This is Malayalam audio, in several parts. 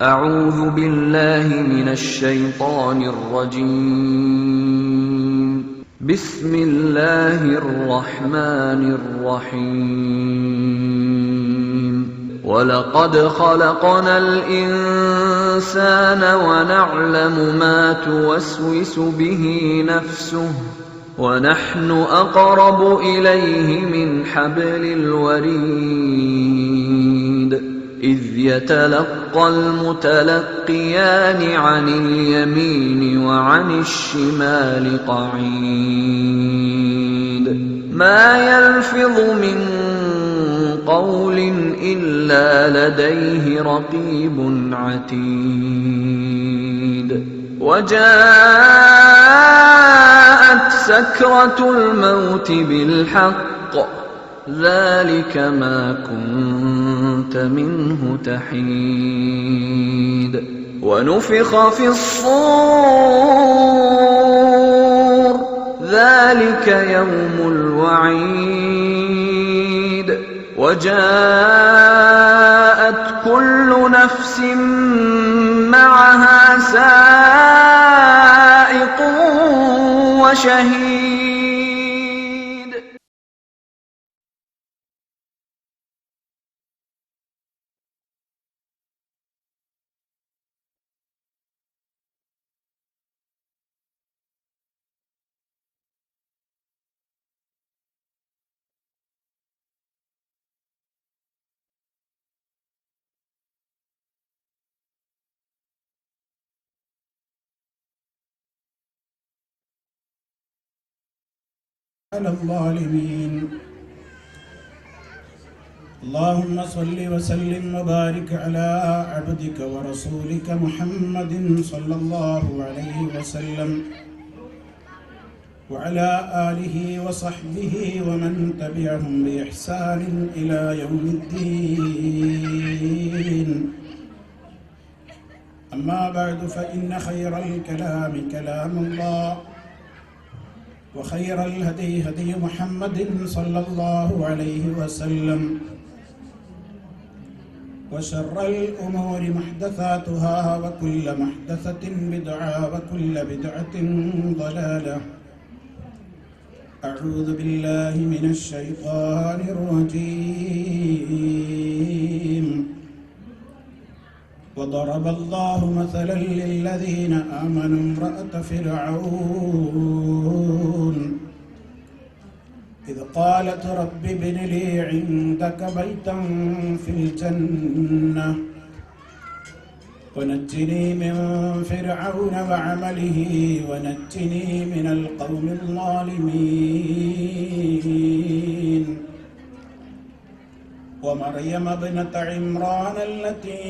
أعوذ بالله من الشيطان الرجيم. بسم الله الرحمن الرحيم. ولقد خلقنا الإنسان ونعلم ما توسوس به نفسه ونحن أقرب إليه من حبل الوريد إذ يتلقى المتلقيان عن اليمين وعن الشمال قعيد ما يلفظ من قول إلا لديه رقيب عتيد وجاءت سكرة الموت بالحق ذلك ما كنت منه تحيد ونفخ في الصور ذلك يوم الوعيد وجاءت كل نفس معها سائق وشهيد. على الظالمين. اللهم صل وسلم وبارك على عبدك ورسولك محمد صلى الله عليه وسلم وعلى آله وصحبه ومن تبعهم بإحسان إلى يوم الدين. أما بعد فإن خير الكلام كلام الله وخير الهدي هدي محمد صلى الله عليه وسلم وشر الأمور محدثاتها وكل محدثة بدعة وكل بدعة ضلالة. أعوذ بالله من الشيطان الرجيم. وضرب الله مثلا للذين آمنوا امرأة فرعون إذ قالت رب ابن لي عندك بيتا في الجنة ونجني من فرعون وعمله ونجني من القوم الظالمين. ومريم ابنة عمران التي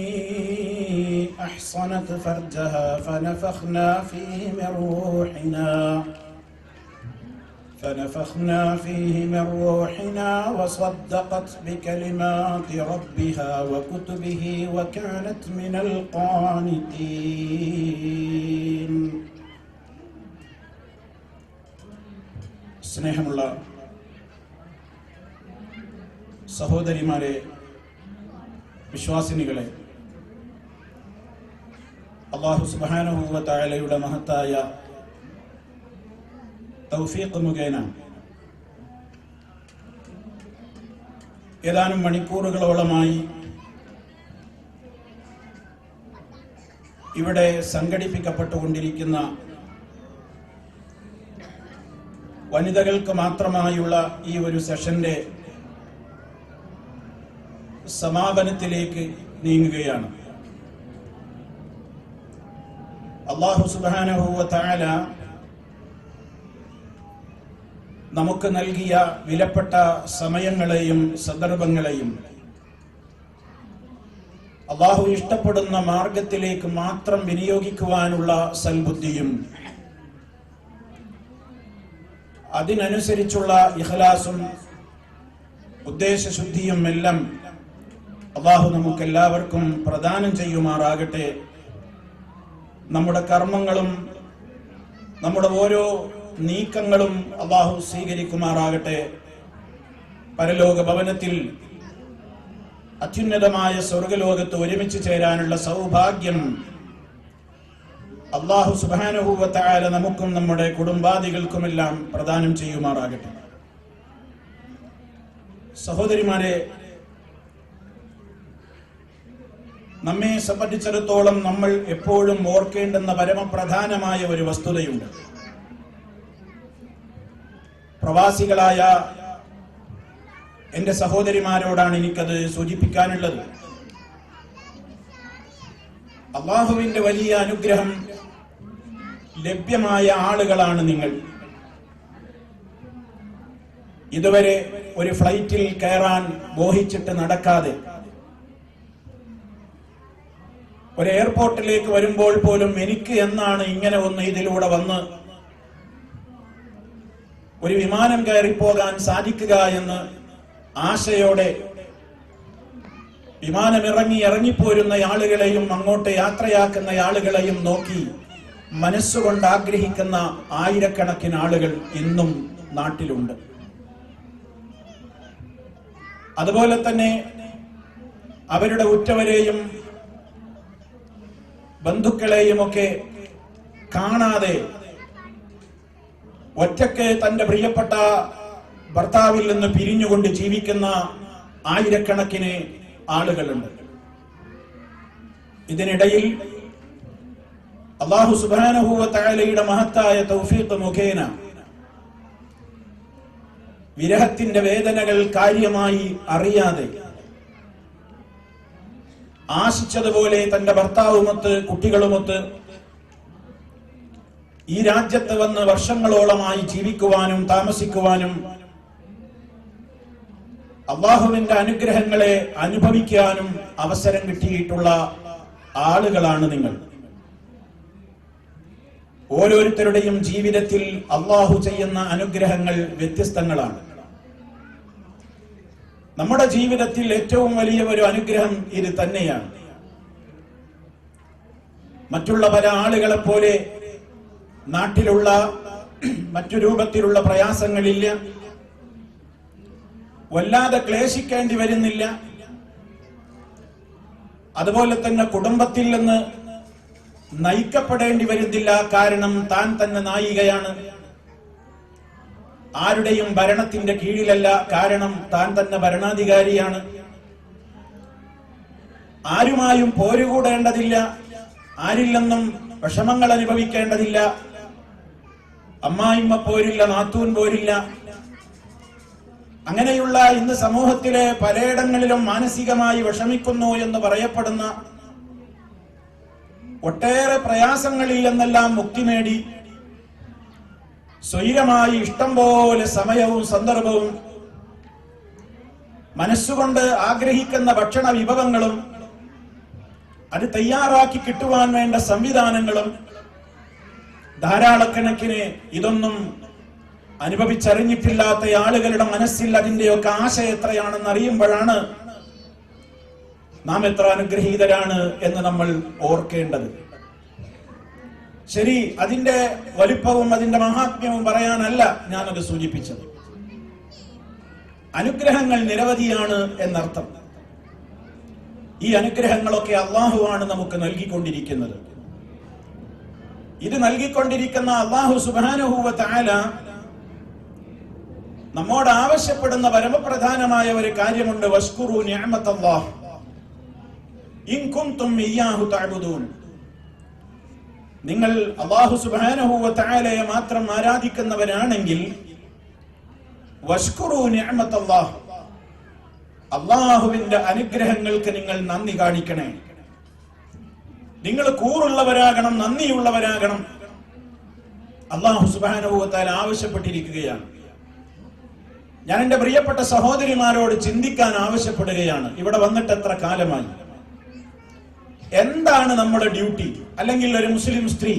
أحصنت فرجها فنفخنا فيه من روحنا وصدقت بكلمات ربها وكتبه وكانت من القانتين. സ്നേഹമുള്ള സഹോദരിമാരെ, വിശ്വാസിനികളെ, അല്ലാഹു സുബ്ഹാനഹു വ തആലയുടെ മഹത്തായ തൗഫീഖ് മുഖേന ഏതാനും മണിക്കൂറുകളോളമായി ഇവിടെ സംഘടിപ്പിക്കപ്പെട്ടുകൊണ്ടിരിക്കുന്ന വനിതകൾക്ക് മാത്രമായുള്ള ഈ ഒരു സെഷന്റെ സമാപനത്തിലേക്ക് നീങ്ങുകയാണ്. അല്ലാഹു സുബ്ഹാനഹു വ തആല നമുക്ക് നൽകിയ വിലപ്പെട്ട സമയങ്ങളെയും സന്ദർഭങ്ങളെയും അല്ലാഹു ഇഷ്ടപ്പെടുന്ന മാർഗത്തിലേക്ക് മാത്രം വിനിയോഗിക്കുവാനുള്ള സൽബുദ്ധിയും അതിനനുസരിച്ചുള്ള ഇഖ്ലാസും ഉദ്ദേശശുദ്ധിയും എല്ലാം അല്ലാഹു നമുക്കെല്ലാവർക്കും പ്രദാനം ചെയ്യുമാറാകട്ടെ. നമ്മുടെ കർമ്മങ്ങളും നമ്മുടെ ഓരോ നീക്കങ്ങളും അല്ലാഹു സ്വീകരിക്കുമാറാകട്ടെ. പരലോക ഭവനത്തിൽ അത്യുന്നതമായ സ്വർഗലോകത്ത് ഒരുമിച്ച് ചേരാനുള്ള സൗഭാഗ്യം അല്ലാഹു സുബ്ഹാനഹു വ തആല നമുക്കും നമ്മുടെ കുടുംബാദികൾക്കുമെല്ലാം പ്രദാനം ചെയ്യുമാറാകട്ടെ. സഹോദരിമാരെ, നമ്മെ സംബന്ധിച്ചിടത്തോളം നമ്മൾ എപ്പോഴും ഓർക്കേണ്ടുന്ന പരമപ്രധാനമായ ഒരു വസ്തുതയുണ്ട്. പ്രവാസികളായ എന്റെ സഹോദരിമാരോടാണ് എനിക്കത് സൂചിപ്പിക്കാനുള്ളത്. അല്ലാഹുവിന്റെ വലിയ അനുഗ്രഹം ലഭ്യമായ ആളുകളാണ് നിങ്ങൾ. ഇതുവരെ ഒരു ഫ്ലൈറ്റിൽ കയറാൻ മോഹിച്ചിട്ട് നടക്കാതെ, ഒരു എയർപോർട്ടിലേക്ക് വരുമ്പോൾ പോലും എനിക്ക് എന്നാണ് ഇങ്ങനെ ഒന്ന് ഇതിലൂടെ വന്ന് ഒരു വിമാനം കയറിപ്പോകാൻ സാധിക്കുക എന്ന് ആശയോടെ ഇറങ്ങിപ്പോരുന്ന ആളുകളെയും അങ്ങോട്ട് യാത്രയാക്കുന്ന ആളുകളെയും നോക്കി മനസ്സുകൊണ്ട് ആഗ്രഹിക്കുന്ന ആയിരക്കണക്കിന് ആളുകൾ ഇന്നും നാട്ടിലുണ്ട്. അതുപോലെ തന്നെ അവരുടെ ഉറ്റവരെയും ബന്ധുക്കളെയും ഒക്കെ കാണാതെ ഒറ്റയ്ക്ക് തന്റെ പ്രിയപ്പെട്ട ഭർത്താവിൽ നിന്ന് പിരിഞ്ഞുകൊണ്ട് ജീവിക്കുന്ന ആയിരക്കണക്കിന് ആളുകളുണ്ട്. ഇതിനിടയിൽ അല്ലാഹു സുബ്ഹാനഹു വ തആലയുടെ മഹത്തായ തൗഫീഖ് മുഖേന വിരഹത്തിന്റെ വേദനകൾ കാര്യമായി അറിയാതെ ആശിച്ചതുപോലെ തന്റെ ഭർത്താവുമൊത്ത് കുട്ടികളുമൊത്ത് ഈ രാജ്യത്ത് വന്ന് വർഷങ്ങളോളമായി ജീവിക്കുവാനും താമസിക്കുവാനും അല്ലാഹുവിന്റെ അനുഗ്രഹങ്ങളെ അനുഭവിക്കാനും അവസരം കിട്ടിയിട്ടുള്ള ആളുകളാണ് നിങ്ങൾ. ഓരോരുത്തരുടെയും ജീവിതത്തിൽ അല്ലാഹു ചെയ്യുന്ന അനുഗ്രഹങ്ങൾ വ്യത്യസ്തങ്ങളാണ്. നമ്മുടെ ജീവിതത്തിൽ ഏറ്റവും വലിയ ഒരു അനുഗ്രഹം ഇത് തന്നെയാണ്. മറ്റുള്ള പല ആളുകളെ പോലെ നാട്ടിലുള്ള മറ്റു രൂപത്തിലുള്ള പ്രയാസങ്ങളില്ല, വല്ലാതെ ക്ലേശിക്കേണ്ടി വരുന്നില്ല. അതുപോലെ തന്നെ കുടുംബത്തിൽ നിന്ന് നയിക്കപ്പെടേണ്ടി വരുന്നില്ല. കാരണം താൻ തന്നെ നായികയാണ്, ആരുടെയും ഭരണത്തിന്റെ കീഴിലല്ല. കാരണം താൻ തന്നെ ഭരണാധികാരിയാണ്. ആരുമായും പോരുകൂടേണ്ടതില്ല, ആരിൽ നിന്നും വിഷമങ്ങൾ അനുഭവിക്കേണ്ടതില്ല. അമ്മായിമ്മ പോരില്ല, നാത്തൂൻ പോരില്ല. അങ്ങനെയുള്ള ഇന്ന് സമൂഹത്തിലെ പലയിടങ്ങളിലും മാനസികമായി വിഷമിക്കുന്നു എന്ന് പറയപ്പെടുന്ന ഒട്ടേറെ പ്രയാസങ്ങളിൽ നിന്നെല്ലാം മുക്തി നേടി സ്വൈരമായി ഇഷ്ടം പോലെ സമയവും സന്ദർഭവും മനസ്സുകൊണ്ട് ആഗ്രഹിക്കുന്ന ഭക്ഷണ വിഭവങ്ങളും അത് തയ്യാറാക്കി കിട്ടുവാൻ വേണ്ട സംവിധാനങ്ങളും ധാരാളക്കണക്കിന് ഇതൊന്നും അനുഭവിച്ചറിഞ്ഞിട്ടില്ലാത്ത ആളുകളുടെ മനസ്സിൽ അതിന്റെയൊക്കെ ആശ എത്രയാണെന്ന് അറിയുമ്പോഴാണ് നാം എത്ര അനുഗ്രഹീതരാണ് എന്ന് നമ്മൾ ഓർക്കേണ്ടത്. ശരി, അതിന്റെ വലിപ്പവും അതിന്റെ മഹാത്മ്യവും പറയാനല്ല ഞാനത് സൂചിപ്പിച്ചത്. അനുഗ്രഹങ്ങൾ നിരവധിയാണ് എന്നർത്ഥം. ഈ അനുഗ്രഹങ്ങളൊക്കെ അല്ലാഹുവാണ് നമുക്ക് നൽകിക്കൊണ്ടിരിക്കുന്നത്. ഇത് നൽകിക്കൊണ്ടിരിക്കുന്ന അല്ലാഹു സുബ്ഹാനഹു വ തആല നമ്മോട് ആവശ്യപ്പെടുന്ന പരമപ്രധാനമായ ഒരു കാര്യമുണ്ട്. വസ്കുറു നിഅമത്തല്ലാഹ് ഇൻ കുൻതും ഇയ്യാഹു തഅബുദൂൻ. നിങ്ങൾ അല്ലാഹു സുബ്ഹാനഹു വ തആലയെ മാത്രം ആരാധിക്കുന്നവരാണെങ്കിൽ വസ്കുറു നിഅമത്തല്ലാഹ്, അല്ലാഹുവിന്റെ അനുഗ്രഹങ്ങൾക്ക് നിങ്ങൾ നന്ദി കാണിക്കണേ. നിങ്ങൾ കൂറുള്ളവരാകണം, നന്ദിയുള്ളവരാകണം. അല്ലാഹു സുബ്ഹാനഹു വ തആല ആവശ്യപ്പെട്ടിരിക്കുകയാണ്. ഞാൻ എന്റെ പ്രിയപ്പെട്ട സഹോദരിമാരോട് ചിന്തിക്കാൻ ആവശ്യപ്പെടുകയാണ്. ഇവിടെ വന്നിട്ട് എത്ര കാലമായി? എന്താണ് നമ്മുടെ ഡ്യൂട്ടി? അല്ലെങ്കിൽ ഒരു മുസ്ലിം സ്ത്രീ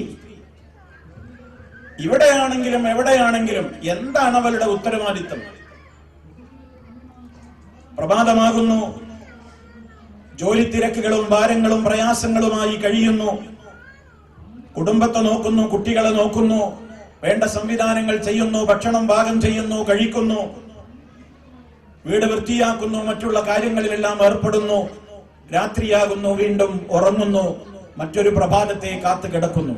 ഇവിടെയാണെങ്കിലും എവിടെയാണെങ്കിലും എന്താണ് അവളുടെ ഉത്തരവാദിത്തം? പ്രഭാതമാകുന്നു, ജോലി തിരക്കുകളും ഭാരങ്ങളും പ്രയാസങ്ങളുമായി കഴിയുന്നു, കുടുംബത്തെ നോക്കുന്നു, കുട്ടികളെ നോക്കുന്നു, വേണ്ട സംവിധാനങ്ങൾ ചെയ്യുന്നു, ഭക്ഷണം പാകം ചെയ്യുന്നു, കഴിക്കുന്നു. വീട് വൃത്തിയാക്കുന്നു, മറ്റുള്ള കാര്യങ്ങളിലെല്ലാം ഏർപ്പെടുന്നു, രാത്രിയാകുന്നു, വീണ്ടും ഉറങ്ങുന്നു, മറ്റൊരു പ്രഭാതത്തെ കാത്തു കിടക്കുന്നു.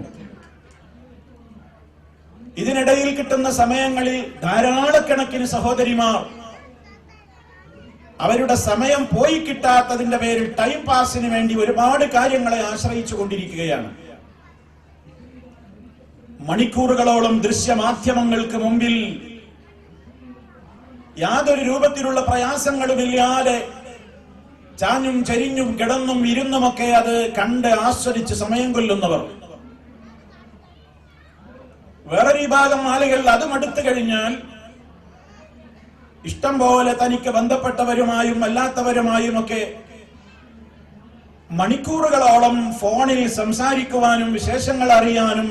ഇതിനിടയിൽ കിട്ടുന്ന സമയങ്ങളിൽ ധാരാളക്കണക്കിന് സഹോദരിമാർ അവരുടെ സമയം പോയി കിട്ടാത്തതിന്റെ പേരിൽ ടൈം പാസിന് വേണ്ടി ഒരുപാട് കാര്യങ്ങളെ ആശ്രയിച്ചു കൊണ്ടിരിക്കുകയാണ്. മണിക്കൂറുകളോളം ദൃശ്യമാധ്യമങ്ങൾക്ക് മുമ്പിൽ യാതൊരു രൂപത്തിലുള്ള പ്രയാസങ്ങളുമില്ലാതെ ചാഞ്ഞും ചരിഞ്ഞും കിടന്നും ഇരുന്നുമൊക്കെ അത് കണ്ട് ആസ്വദിച്ച് സമയം കൊല്ലുന്നവർ. വേറൊരു വിഭാഗം ആളുകൾ അതും അടുത്തു കഴിഞ്ഞാൽ ഇഷ്ടം പോലെ തനിക്ക് ബന്ധപ്പെട്ടവരുമായും അല്ലാത്തവരുമായും ഒക്കെ മണിക്കൂറുകളോളം ഫോണിൽ സംസാരിക്കുവാനും വിശേഷങ്ങൾ അറിയാനും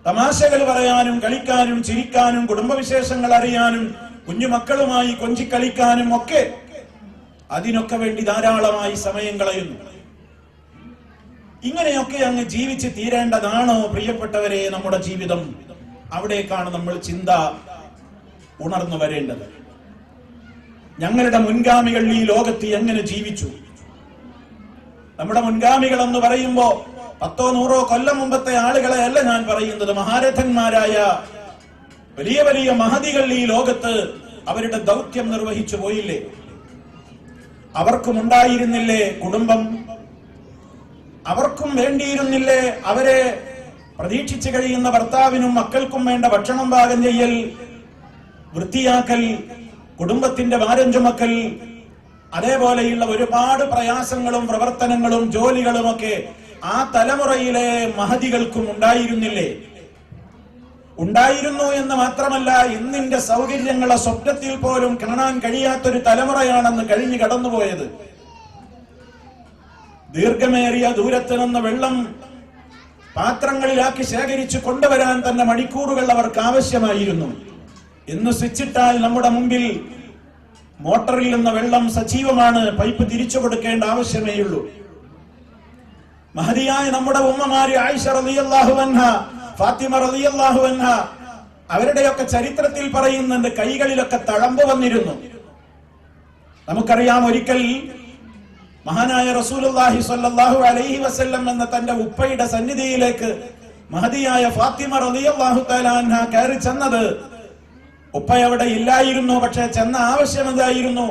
തമാശകൾ പറയാനും കളിക്കാനും ചിരിക്കാനും കുടുംബവിശേഷങ്ങൾ അറിയാനും കുഞ്ഞുമക്കളുമായി കൊഞ്ചിക്കളിക്കാനും ഒക്കെ അതിനൊക്കെ വേണ്ടി ധാരാളമായി സമയം കളയുന്നു. ഇങ്ങനെയൊക്കെ അങ്ങ് ജീവിച്ച് തീരേണ്ടതാണോ പ്രിയപ്പെട്ടവരെ നമ്മുടെ ജീവിതം? അവിടേക്കാണ് നമ്മൾ ചിന്ത ഉണർന്നു വരേണ്ടത്. ഞങ്ങളുടെ മുൻഗാമികൾ ഈ ലോകത്ത് എങ്ങനെ ജീവിച്ചു? നമ്മുടെ മുൻഗാമികൾ എന്ന് പറയുമ്പോ 100-100 കൊല്ലം മുമ്പത്തെ ആളുകളെ അല്ല ഞാൻ പറയുന്നത്. മഹാരഥന്മാരായ വലിയ വലിയ മഹതികൾ ഈ ലോകത്ത് അവരുടെ ദൗത്യം നിർവഹിച്ചു പോയില്ലേ? അവർക്കും ഉണ്ടായിരുന്നില്ലേ കുടുംബം? അവർക്കും വേണ്ടിയിരുന്നില്ലേ അവരെ പ്രതീക്ഷിച്ചു കഴിയുന്ന ഭർത്താവിനും മക്കൾക്കും വേണ്ട ഭക്ഷണം പാകം ചെയ്യൽ, വൃത്തിയാക്കൽ, കുടുംബത്തിന്റെ ഭാരം ചുമക്കൽ, അതേപോലെയുള്ള ഒരുപാട് പ്രയാസങ്ങളും പ്രവർത്തനങ്ങളും ജോലികളുമൊക്കെ ആ തലമുറയിലെ മഹതികൾക്കും ഉണ്ടായിരുന്നില്ലേ? ഉണ്ടായിരുന്നു എന്ന് മാത്രമല്ല, ഇന്നിന്റെ സൗകര്യങ്ങളെ സ്വപ്നത്തിൽ പോലും കാണാൻ കഴിയാത്തൊരു തലമുറയാണെന്ന് കഴിഞ്ഞു കടന്നുപോയത്. ദീർഘമേറിയ ദൂരത്ത് നിന്ന് വെള്ളം പാത്രങ്ങളിലാക്കി ശേഖരിച്ചു കൊണ്ടുവരാൻ തന്നെ മണിക്കൂറുകൾ അവർക്ക് ആവശ്യമായിരുന്നു. ഇന്ന് സ്വിച്ചിട്ടാൽ നമ്മുടെ മുമ്പിൽ മോട്ടറിൽ നിന്ന് വെള്ളം സജീവമാണ്, പൈപ്പ് തിരിച്ചു കൊടുക്കേണ്ട ആവശ്യമേയുള്ളൂ. മഹദിയായ നമ്മുടെ ഉമ്മമാര് ആയിഷ റളിയല്ലാഹു അൻഹ, ഫാത്തിമ റളിയല്ലാഹു അൻഹ, അവരുടെയൊക്കെ ചരിത്രത്തിൽ പറയുന്നുണ്ട് കൈകളിലൊക്കെ തഴമ്പ് വന്നിരുന്നു. നമുക്കറിയാം, ഒരിക്കൽ മഹാനായ റസൂലുള്ളാഹി സ്വല്ലല്ലാഹു അലൈഹി വസല്ലം എന്ന തന്റെ ഉപ്പയുടെ സന്നിധിയിലേക്ക് മഹദിയായ ഫാത്തിമ റളിയല്ലാഹു തആല അൻഹ കയറി ചെന്നത്. ഉപ്പ അവിടെ ഇല്ലായിരുന്നു. പക്ഷെ ചെന്ന ആവശ്യം എന്തായിരുന്നു?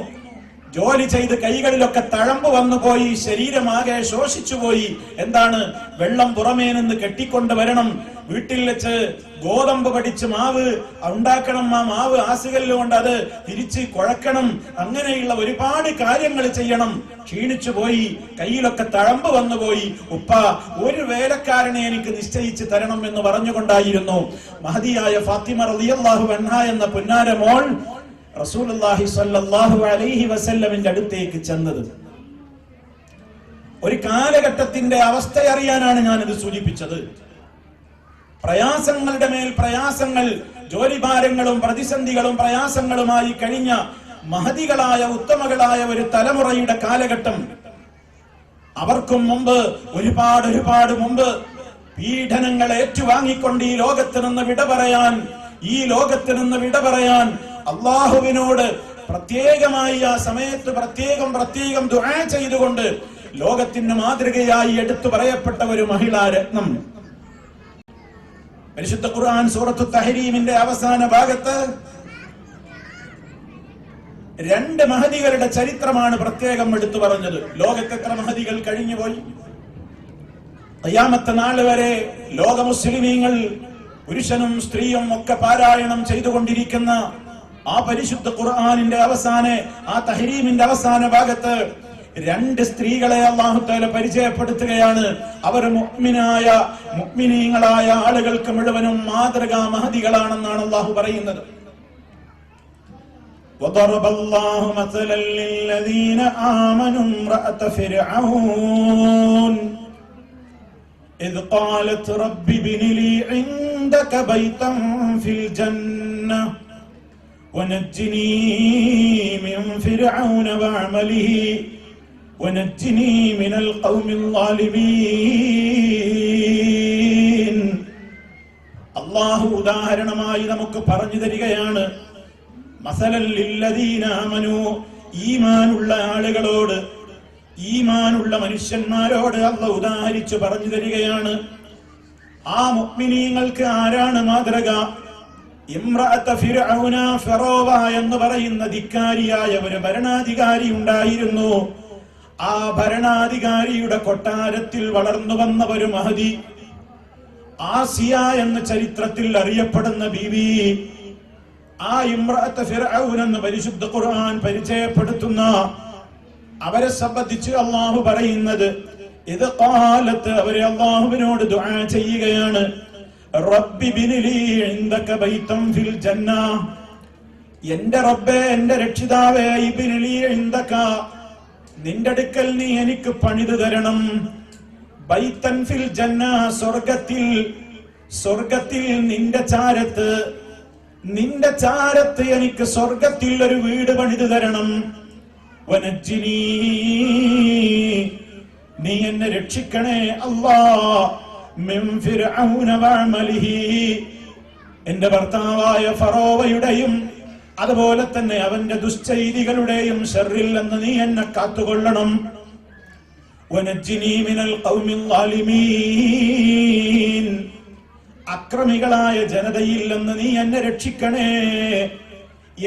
ജോലി ചെയ്ത് കൈകളിലൊക്കെ തഴമ്പ് വന്നുപോയി, ശരീരമാകെ ശോഷിച്ചുപോയി. എന്താണ്? വെള്ളം പുറമേ നിന്ന് കെട്ടിക്കൊണ്ട് വരണം, വീട്ടിൽ വെച്ച് ഗോതമ്പ് പഠിച്ച് മാവ് ഉണ്ടാക്കണം, ആ മാവ് ആസുകല്ലുകൊണ്ട് അത് തിരിച്ച് കുഴക്കണം, അങ്ങനെയുള്ള ഒരുപാട് കാര്യങ്ങൾ ചെയ്യണം. ക്ഷീണിച്ചു പോയി, കയ്യിലൊക്കെ തഴമ്പ് വന്നുപോയി. ഉപ്പ ഒരു വേലക്കാരനെ എനിക്ക് നിശ്ചയിച്ച് തരണം എന്ന് പറഞ്ഞുകൊണ്ടായിരുന്നു മഹദിയായ ഫാത്തിമ റളിയല്ലാഹു അൻഹ എന്ന പുന്നാര മോൾ റസൂലുള്ളാഹി സ്വല്ലല്ലാഹു അലൈഹി വസല്ലമിന്റെ അടുത്തേക്ക് ചെന്നത്. ഒരു കാലഘട്ടത്തിന്റെ അവസ്ഥ അറിയാനാണ് ഞാനിത് സൂചിപ്പിച്ചത്. പ്രയാസങ്ങളുടെ മേൽ പ്രയാസങ്ങൾ, ജോലിഭാരങ്ങളും പ്രതിസന്ധികളും പ്രയാസങ്ങളുമായി കഴിഞ്ഞ മഹതികളായ ഉത്തമകളായ ഒരു തലമുറയുടെ കാലഘട്ടം. അവർക്കും മുമ്പ് ഒരുപാട് മുമ്പ് പീഡനങ്ങൾ ഏറ്റുവാങ്ങിക്കൊണ്ട് ഈ ലോകത്ത് നിന്ന് വിട പറയാൻ അള്ളാഹുവിനോട് പ്രത്യേകമായി ആ സമയത്ത് പ്രത്യേകം ദുആ ചെയ്തുകൊണ്ട് ലോകത്തിന് മാതൃകയായി എടുത്തു പറയപ്പെട്ട ഒരു മഹിളാ രത്നം. പരിശുദ്ധ ഖുർആൻ സൂറത്തു തഹരീമിന്റെ അവസാന ഭാഗത്ത് 2 മഹദികളുടെ ചരിത്രമാണ് പ്രത്യേകം എടുത്തു പറഞ്ഞത്. ലോകത്ത് എത്ര മഹദികൾ കഴിഞ്ഞുപോയി? ഖിയാമത്ത് നാൾ വരെ ലോക മുസ്ലിമീങ്ങൾ പുരുഷനും സ്ത്രീയും ഒക്കെ പാരായണം ചെയ്തുകൊണ്ടിരിക്കുന്ന ആ പരിശുദ്ധ ഖുർആനിന്റെ ആ തഹരീമിന്റെ അവസാന ഭാഗത്ത് 2 സ്ത്രീകളെ അല്ലാഹു തആല പരിചയപ്പെടുത്തുകയാണ്. അവർ മുഅ്മിനീങ്ങളായ ആളുകൾക്ക് മുഴുവനും മാതൃകാ മഹദികളാണെന്നാണ് അല്ലാഹു പറയുന്നത്. وضرب الله مثلا للذين آمنوا امرأة فرعون إذ قالت رب ابن لي عندك بيتا في الجنة ونجني من فرعون وعمله ونجني من القوم الظالمين. അല്ലാഹു ഉദാഹരണമായി നമുക്ക് പറഞ്ഞു തരികയാണ്. മസലൽ ലില്ലദീന ആമനൂ, ഈമാനുള്ള ആളുകളോട്, ഈമാനുള്ള മനുഷ്യന്മാരോട് അല്ലാഹു ഉദാഹരിച്ചു പറഞ്ഞു തരികയാണ്. ആ മുഅ്മിനീങ്ങൾക്ക് ആരാണ് മാതൃക? ഇംറഅത ഫിർഔന, ഫിറോവ എന്ന് പറയുന്ന ധിക്കാരിയായ ഒരു ഭരണാധികാരി ഉണ്ടായിരുന്നു. ആ ഭരണാധികാരിയുടെ കൊട്ടാരത്തിൽ വളർന്നു വന്ന ഒരു മഹദി, ആസിയ എന്ന ചരിത്രത്തിൽ അറിയപ്പെടുന്ന ബീവി. ആ ഇംറഅത ഫിർഔൻ എന്ന് പരിശുദ്ധ ഖുർആൻ പരിചയപ്പെടുത്തുന്ന അവരെ സംബന്ധിച്ച് അല്ലാഹു പറയുന്നത്, ഇത് ഖാലത്ത്, അവരെ അല്ലാഹുവിനോട് ദുആ ചെയ്യുകയാണ്, റബ്ബി ബിനിലി ഇൻദക ബൈതൻ ഫിൽ ജന്ന, എന്റെ റബ്ബേ, എന്റെ രക്ഷിതാവേ, ഇബ്നിലി ഇൻദക, നിന്റെ അടുക്കൽ നീ എനിക്ക് പണിതു തരണം, ബൈതൻ ഫിൽ ജന്ന, സ്വർഗത്തിൽ, സ്വർഗത്തിൽ നിന്റെ ചാരത്ത്, നിന്റെ ചാരത്ത് എനിക്ക് സ്വർഗത്തിൽ ഒരു വീട് പണിതു തരണം. വനജ്ജിനീ, നീ എന്നെ രക്ഷിക്കണേ അല്ലാഹ്, മിൻ ഫിർഔന വഅമലിഹി, എന്റെ ഭർത്താവായ ഫറോവയുടെയും അതുപോലെ തന്നെ അവന്റെ ദുശ്ചൈതികളുടെയും ശർറിൽ നിന്ന് നീ എന്നെ കാത്തുകൊള്ളണം. വനജ്ജിനീ മിനൽ ഖൗമിൽ ളാലിമീൻ, അക്രമികളായ ജനതയിൽ നിന്ന് നീ എന്നെ രക്ഷിക്കണേ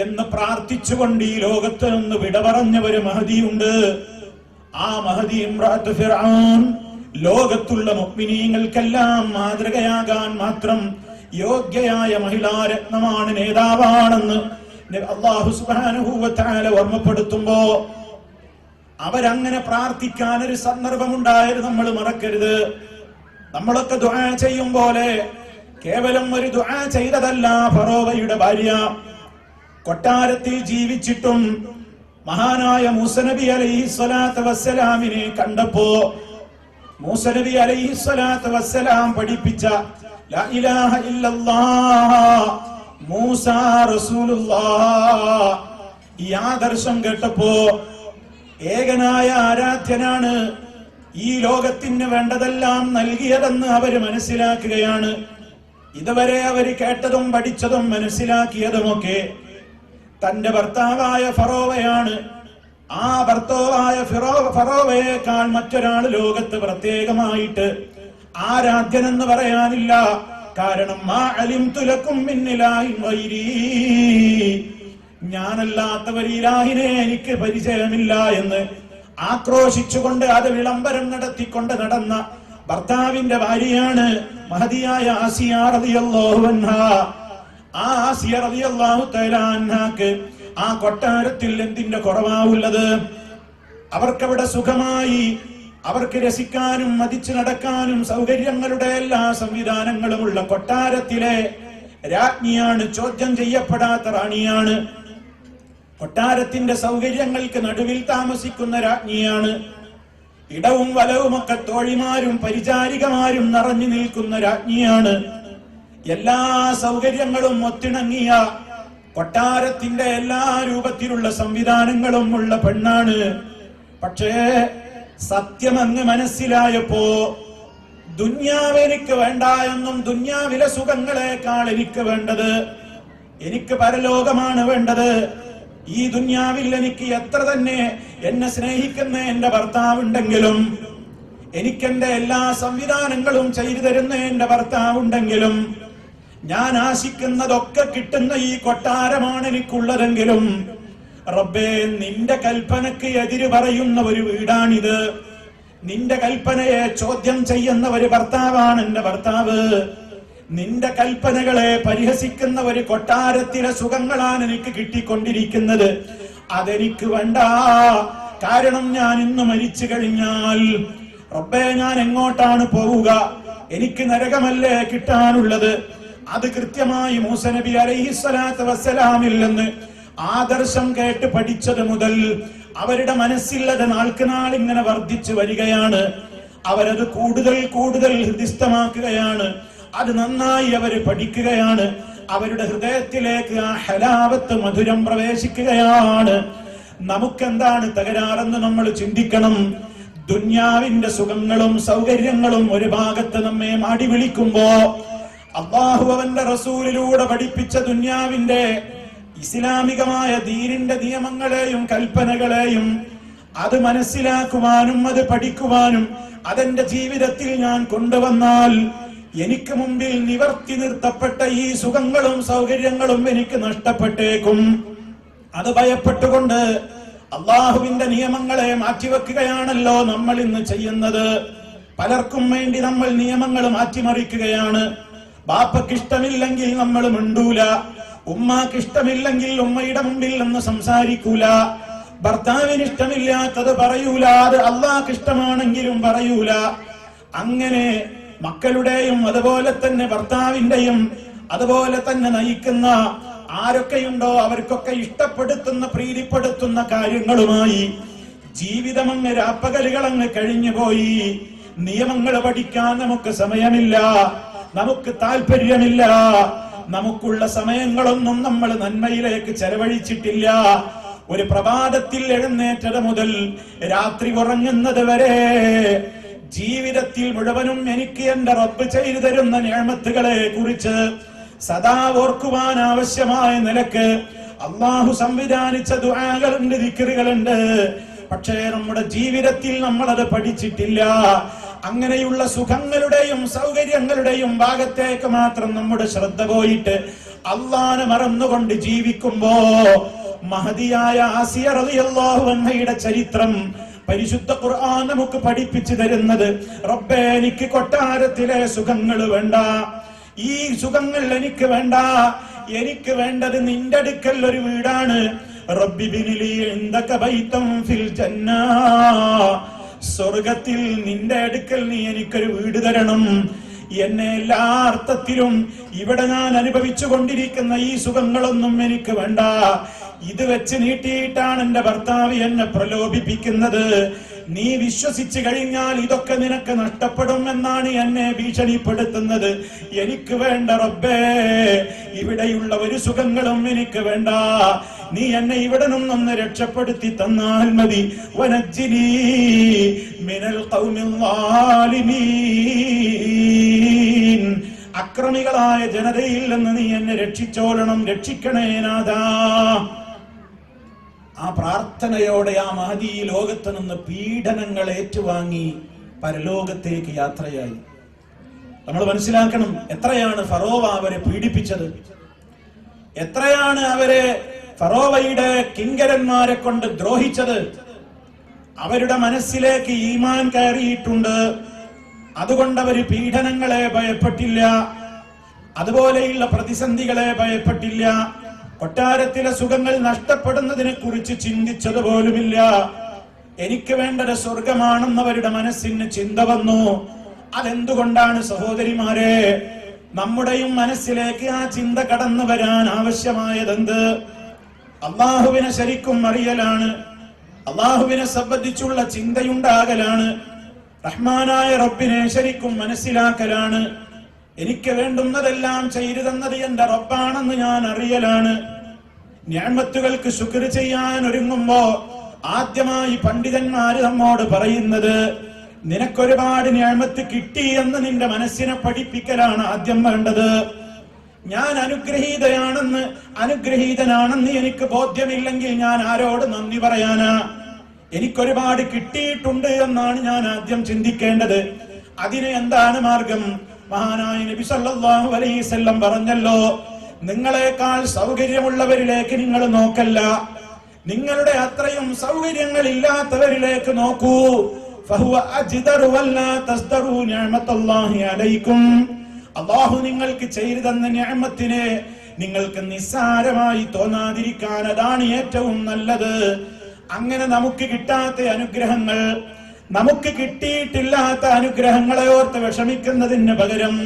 എന്ന് പ്രാർത്ഥിച്ചുകൊണ്ട് ഈ ലോകത്ത് നിന്ന് വിട പറഞ്ഞ ഒരു മഹദിയുണ്ട്. ആ മഹദി ഇംറഅത്ത് ഫിർഔൻ ലോകത്തുള്ള മുഅ്മിനീങ്ങൾക്കെല്ലാം മാതൃകയാകാൻ മാത്രം യോഗ്യയായ മഹിളാരത്നമാണ്, നേതാവാണെന്ന് അല്ലാഹു സുബ്ഹാനഹു വ തആല ഓർമ്മപ്പെടുത്തുമ്പോ അവരങ്ങനെ പ്രാർത്ഥിക്കാൻ ഒരു സന്ദർഭമുണ്ടായത് നമ്മൾ മറക്കരുത്. നമ്മളൊക്കെ ദുആ ചെയ്യും പോലെ കേവലം ഒരു ദുആ ചെയ്തതല്ല. ഫറോവയുടെ ഭാര്യ കൊട്ടാരത്തിൽ ജീവിച്ചിട്ടും മഹാനായ മൂസ നബി അലൈഹിസ്സലാത്തു വസ്സലാമിനെ കണ്ടപ്പോ മൂസ നബി അലൈഹിസ്സലാത്തു വസ്സലാം പഠിപ്പിച്ച ലാ ഇലാഹ ഇല്ലല്ലാഹ് മൂസ റസൂലുള്ളാഹ്, ഈ ആദർശം കേട്ടപ്പോ ഏകനായ ആരാധ്യനാണ് ഈ ലോകത്തിന് വേണ്ടതെല്ലാം നൽകിയതെന്ന് അവര് മനസ്സിലാക്കുകയാണ്. ഇതുവരെ അവര് കേട്ടതും പഠിച്ചതും മനസ്സിലാക്കിയതുമൊക്കെ തന്റെ ഭർത്താവായ ഫറോവയാണ്. ആ ഭർത്താവായ ഫറോവയേക്കാൾ മറ്റൊരാൾ ലോകത്ത് പ്രത്യേകമായിട്ട് ആരാധ്യനെന്ന് പറയാനില്ല. കാരണം മാ അലിംതു ലക്കും മിൻ ഇലാഹിൻ ഗൈരി, ഞാനല്ലാത്തവർ ഇലാഹിനെ എനിക്ക് പരിചയമില്ല എന്ന് ആക്രോശിച്ചുകൊണ്ട് അത് വിളംബരം നടത്തിക്കൊണ്ട് നടന്ന ഭർത്താവിന്റെ ഭാര്യയാണ് മഹദിയായ ആസിയ റളിയല്ലാഹു അൻഹാ. ആ ആസിയ റളിയല്ലാഹു തആല അൻഹാക്ക് ആ കൊട്ടാരത്തിൽ എന്തിന്റെ കുറവാവുള്ളത്? അവർക്കവിടെ സുഖമായി, അവർക്ക് രസിക്കാനും മതിച്ചു നടക്കാനും സൗകര്യങ്ങളുടെ എല്ലാ സംവിധാനങ്ങളുമുള്ള കൊട്ടാരത്തിലെ രാജ്ഞിയാണ്, ചോദ്യം ചെയ്യപ്പെടാത്ത റാണിയാണ്. കൊട്ടാരത്തിന്റെ സൗകര്യങ്ങൾക്ക് നടുവിൽ താമസിക്കുന്ന രാജ്ഞിയാണ്. ഇടവും വലവുമൊക്കെ തോഴിമാരും പരിചാരികമാരും നിറഞ്ഞു നിൽക്കുന്ന രാജ്ഞിയാണ്. എല്ലാ സൗകര്യങ്ങളും ഒത്തിണങ്ങിയ കൊട്ടാരത്തിന്റെ എല്ലാ രൂപത്തിലുള്ള സംവിധാനങ്ങളും ഉള്ള പെണ്ണാണ്. പക്ഷേ സത്യം അങ്ങ് മനസ്സിലായപ്പോ ദുന്യാവ് എനിക്ക് വേണ്ട എന്നും ദുന്യാവിലെ സുഖങ്ങളെക്കാൾ എനിക്ക് വേണ്ടത്, എനിക്ക് പരലോകമാണ് വേണ്ടത്. ഈ ദുന്യാവിൽ എനിക്ക് എത്ര തന്നെ എന്നെ സ്നേഹിക്കുന്ന എന്റെ ഭർത്താവുണ്ടെങ്കിലും, എനിക്കെന്റെ എല്ലാ സംവിധാനങ്ങളും ചെയ്തു തരുന്ന എന്റെ ഭർത്താവുണ്ടെങ്കിലും, ഞാൻ ആശിക്കുന്നതൊക്കെ കിട്ടുന്ന ഈ കൊട്ടാരമാണ് എനിക്കുള്ളതെങ്കിലും, റബ്ബേ നിന്റെ കൽപ്പനക്ക് എതിര് പറയുന്ന ഒരു വീടാണിത്, നിന്റെ കൽപ്പനയെ ചോദ്യം ചെയ്യുന്ന ഒരു ഭർത്താവാണ് എന്റെ ഭർത്താവ്, നിന്റെ കൽപ്പനകളെ പരിഹസിക്കുന്ന ഒരു കൊട്ടാരത്തിലെ സുഖങ്ങളാണ് എനിക്ക് കിട്ടിക്കൊണ്ടിരിക്കുന്നത്, അതെനിക്ക് വേണ്ട. കാരണം ഞാൻ ഇന്ന് മരിച്ചു കഴിഞ്ഞാൽ റബ്ബേ ഞാൻ എങ്ങോട്ടാണ് പോവുക? എനിക്ക് നരകമല്ലേ കിട്ടാനുള്ളത്? അത് കൃത്യമായി മൂസ നബി അലൈഹിസ്സലാത്തു വസ്സലാമിൽ നിന്ന് ആദർശം കേട്ട് പഠിച്ചത് മുതൽ അവരുടെ മനസ്സിൽ അത് നാൾക്ക് നാൾ ഇങ്ങനെ വർദ്ധിച്ചു വരികയാണ്. അവരത് കൂടുതൽ കൂടുതൽ ഹൃദിസ്ഥമാക്കുകയാണ്. അത് നന്നായി അവര് പഠിക്കുകയാണ്. അവരുടെ ഹൃദയത്തിലേക്ക് ആ ഹലാവത്ത് മധുരം പ്രവേശിക്കുകയാണ്. നമുക്കെന്താണ് തകരാറെന്ന് നമ്മൾ ചിന്തിക്കണം. ദുന്യാവിന്റെ സുഖങ്ങളും സൗകര്യങ്ങളും ഒരു ഭാഗത്ത് നമ്മെ മാടി വിളിക്കുമ്പോ അല്ലാഹു അവന്റെ റസൂലിലൂടെ പഠിപ്പിച്ച ദുന്യാവിന്റെ ഇസ്ലാമികമായ ദീനിന്റെ നിയമങ്ങളെയും കൽപ്പനകളെയും അത് മനസ്സിലാക്കുവാനും അത് പഠിക്കുവാനും അതെന്റെ ജീവിതത്തിൽ ഞാൻ കൊണ്ടുവന്നാൽ എനിക്ക് മുമ്പിൽ നിവർത്തി നിർത്തപ്പെട്ട ഈ സുഖങ്ങളും സൗകര്യങ്ങളും എനിക്ക് നഷ്ടപ്പെട്ടേക്കും. അത് ഭയപ്പെട്ടുകൊണ്ട് അള്ളാഹുവിന്റെ നിയമങ്ങളെ മാറ്റിവെക്കുകയാണല്ലോ നമ്മൾ ഇന്ന് ചെയ്യുന്നത്. പലർക്കും വേണ്ടി നമ്മൾ നിയമങ്ങൾ മാറ്റിമറിക്കുകയാണ്. ബാപ്പക്ക് ഇഷ്ടമില്ലെങ്കിൽ നമ്മൾ മിണ്ടൂല, ഉമ്മാക്ക് ഇഷ്ടമില്ലെങ്കിൽ ഉമ്മയുടെ മുമ്പിൽ നിന്ന് സംസാരിക്കൂല, ഭർത്താവിന് ഇഷ്ടമില്ലാത്തത് പറയൂല, അത് അള്ളാഹ്ക്ക് ഇഷ്ടമാണെങ്കിലും പറയൂല. അങ്ങനെ മക്കളുടെയും അതുപോലെ തന്നെ ഭർത്താവിന്റെയും അതുപോലെ തന്നെ നയിക്കുന്ന ആരൊക്കെയുണ്ടോ അവർക്കൊക്കെ ഇഷ്ടപ്പെടുത്തുന്ന പ്രീതിപ്പെടുത്തുന്ന കാര്യങ്ങളുമായി ജീവിതം അങ്ങ് രാപ്പകലുകൾ അങ്ങ് കഴിഞ്ഞുപോയി. നിയമങ്ങൾ പഠിക്കാൻ നമുക്ക് സമയമില്ല, നമുക്ക് താല്പര്യമില്ല, നമുക്കുള്ള സമയങ്ങളൊന്നും നമ്മൾ നന്മയിലേക്ക് ചെലവഴിച്ചിട്ടില്ല. ഒരു പ്രഭാതത്തിൽ എഴുന്നേറ്റത് മുതൽ രാത്രി ഉറങ്ങുന്നത് വരെ ജീവിതത്തിൽ മുഴുവനും എനിക്ക് എന്റെ റബ്ബ് ചെയ്തു തരുന്ന നിഅമത്തുകളെ കുറിച്ച് സദാ ഓർക്കുവാൻ ആവശ്യമായ നിലക്ക് അള്ളാഹു സംവിധാനിച്ച ദുആകളുണ്ട്, ദിക്റുകളുണ്ട്. പക്ഷേ നമ്മുടെ ജീവിതത്തിൽ നമ്മൾ അത് പഠിച്ചിട്ടില്ല. അങ്ങനെയുള്ള സുഖങ്ങളുടെയും സൗകര്യങ്ങളുടെയും ഭാഗത്തേക്ക് മാത്രം നമ്മുടെ ശ്രദ്ധ പോയിട്ട് അള്ളാനെ മറന്നുകൊണ്ട് ജീവിക്കുമ്പോ മഹദിയായ ആസിയ റളിയല്ലാഹു അൻഹയുടെ ചരിത്രം പരിശുദ്ധ ഖുർആൻ നമുക്ക് പഠിപ്പിച്ചു തരുന്നത്, റബ്ബേ എനിക്ക് കൊട്ടാരത്തിലെ സുഖങ്ങൾ വേണ്ട, ഈ സുഖങ്ങൾ എനിക്ക് വേണ്ട, എനിക്ക് വേണ്ടത് നിന്റെ അടുക്കൽ ഒരു വീടാണ്. റബ്ബി ബിനിലി ഇൻദക ബൈതൻ ഫിൽ ജന്ന, സ്വർഗത്തിൽ നിന്റെ അടുക്കൽ നീ എനിക്കൊരു വീട് തരണം. എന്നെ എല്ലാ അർത്ഥത്തിലും ഇവിടെ ഞാൻ അനുഭവിച്ചു കൊണ്ടിരിക്കുന്ന ഈ സുഖങ്ങളൊന്നും എനിക്ക് വേണ്ട. ഇത് വെച്ച് നീട്ടിയിട്ടാണ് എന്റെ ഭർത്താവ് എന്നെ പ്രലോഭിപ്പിക്കുന്നത്. നീ വിശ്വസിച്ചു കഴിഞ്ഞാൽ ഇതൊക്കെ നിനക്ക് നഷ്ടപ്പെടും എന്നാണ് എന്നെ ഭീഷണിപ്പെടുത്തുന്നത്. എനിക്ക് വേണ്ട റബ്ബേ, ഇവിടെയുള്ള ഒരു സുഖങ്ങളും എനിക്ക് വേണ്ട. നീ എന്നെ ഇവിടെ നിന്നൊന്ന് രക്ഷപ്പെടുത്തി തന്നാൽ മതി. വനജ്ജിനീ മിനൽ ഖൗമിൽ ളാലിമീൻ, അക്രമികളായ ജനതയിൽ നിന്ന് നീ എന്നെ രക്ഷിച്ചോളണം, രക്ഷിക്കണേ നാഥാ. ആ പ്രാർത്ഥനയോടെ ആ മഹദി ലോകത്ത് നിന്ന് പീഡനങ്ങൾ ഏറ്റുവാങ്ങി പരലോകത്തേക്ക് യാത്രയായി. നമ്മൾ മനസ്സിലാക്കണം, എത്രയാണ് ഫറോവ അവരെ പീഡിപ്പിച്ചത്, എത്രയാണ് അവരെ ഫറോവയുടെ കിങ്കരന്മാരെ കൊണ്ട് ദ്രോഹിച്ചത്. അവരുടെ മനസ്സിലേക്ക് ഈമാൻ കയറിയിട്ടുണ്ട്. അതുകൊണ്ട് അവര് പീഡനങ്ങളെ ഭയപ്പെട്ടില്ല, അതുപോലെയുള്ള പ്രതിസന്ധികളെ ഭയപ്പെട്ടില്ല. കൊട്ടാരത്തിലെ സുഖങ്ങൾ നഷ്ടപ്പെടുന്നതിനെ കുറിച്ച് ചിന്തിച്ചതുപോലുമില്ല. എനിക്ക് വേണ്ടത് സ്വർഗമാണെന്നവരുടെ മനസ്സിന് ചിന്ത വന്നു. അതെന്തുകൊണ്ടാണ് സഹോദരിമാരെ? നമ്മുടെയും മനസ്സിലേക്ക് ആ ചിന്ത കടന്നു വരാൻ ആവശ്യമായതെന്ത്? അള്ളാഹുവിനെ ശരിക്കും അറിയലാണ്, അള്ളാഹുവിനെ സംബന്ധിച്ചുള്ള ചിന്തയുണ്ടാകലാണ്, റഹ്മാനായ റബ്ബിനെ ശരിക്കും മനസ്സിലാക്കലാണ്. എനിക്ക് വേണ്ടുന്നതെല്ലാം ചെയ്തു തന്നത് എന്റെ റബ്ബാണെന്ന് ഞാൻ അറിയലാണ്. നിഅമത്തുകൾക്ക് ശുക്ർ ചെയ്യാൻ ഒരുങ്ങുമ്പോ ആദ്യമായി പണ്ഡിതന്മാര് നമ്മോട് പറയുന്നത്, നിനക്കൊരുപാട് നിഅമത്ത് കിട്ടി എന്ന് നിന്റെ മനസ്സിനെ പഠിപ്പിക്കലാണ് ആദ്യം വേണ്ടത്. ഞാൻ അനുഗ്രഹീതനാണെന്ന് എനിക്ക് ബോധ്യമില്ലെങ്കിൽ ഞാൻ ആരോട് നന്ദി പറയാനാ? എനിക്കൊരുപാട് കിട്ടിയിട്ടുണ്ട് എന്നാണ് ഞാൻ ആദ്യം ചിന്തിക്കേണ്ടത്. അതിന് എന്താണ് മാർഗം? മഹാനായ നബി സല്ലല്ലാഹു അലൈഹി വസല്ലം പറഞ്ഞല്ലോ, നിങ്ങളെക്കാൾ സൗകര്യമുള്ളവരിലേക്ക് നിങ്ങൾ നോക്കല്ല, നിങ്ങളുടെ അത്രയും സൗകര്യങ്ങൾ ഇല്ലാത്തവരിലേക്ക് നോക്കൂ. ഫഹുവ അജ്ദറു വല്ലാ തസ്ദറു നിഅമത്തല്ലാഹി അലൈക്കും. അല്ലാഹു നിങ്ങൾക്ക് ചെയ്തു തന്ന നിഅമത്തിനെ നിങ്ങൾക്ക് നിസ്സാരമായി തോന്നാതിരിക്കാൻ അതാണ് ഏറ്റവും നല്ലത്. അങ്ങനെ നമുക്ക് കിട്ടാത്ത അനുഗ്രഹങ്ങൾ, നമുക്ക് കിട്ടിയിട്ടില്ലാത്ത അനുഗ്രഹങ്ങളെ ഓർത്ത് വിഷമിക്കുന്നതിന് പകരം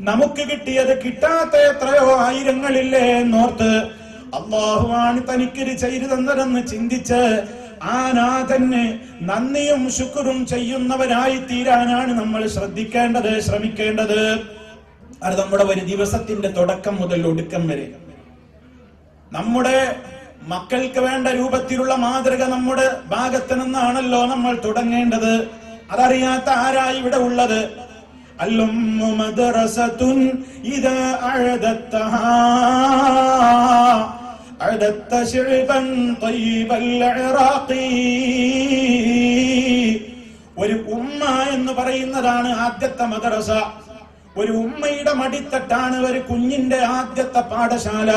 നമുക്ക് കിട്ടിയത് കിട്ടാത്ത എത്രയോ ആയിരങ്ങളില്ലേ എന്നോർത്ത് അല്ലാഹുവാണ് തനിക്കിത് ചെയ്തു തന്നതെന്ന് ചിന്തിച്ച് ആ നാഥന് നന്ദിയും ശുക്റും ചെയ്യുന്നവരായി തീരാനാണ് നമ്മൾ ശ്രദ്ധിക്കേണ്ടത്, ശ്രമിക്കേണ്ടത്. അത് നമ്മുടെ ഒരു ദിവസത്തിന്റെ തുടക്കം മുതൽ ഒടുക്കം വരെ നമ്മുടെ മക്കൾക്ക് വേണ്ട രൂപത്തിലുള്ള മാതൃക നമ്മുടെ ഭാഗത്ത് നിന്നാണല്ലോ നമ്മൾ തുടങ്ങേണ്ടത്. അതറിയാത്ത ആരായി ഇവിടെ ഉള്ളത്? അല്ലുമ്മു മദ്റസതുൻ ഇദാ അഅദത്തഹാ അദത്ത ശിഅബൻ തയ്യിബൽ ഇറാഖി. ഒരു ഉമ്മ എന്ന് പറയുന്നതാണ് ആദ്യത്തെ മദ്രസ. ഒരു ഉമ്മയുടെ മടിത്തട്ടാണ് ഒരു കുഞ്ഞിന്റെ ആദ്യത്തെ പാഠശാല.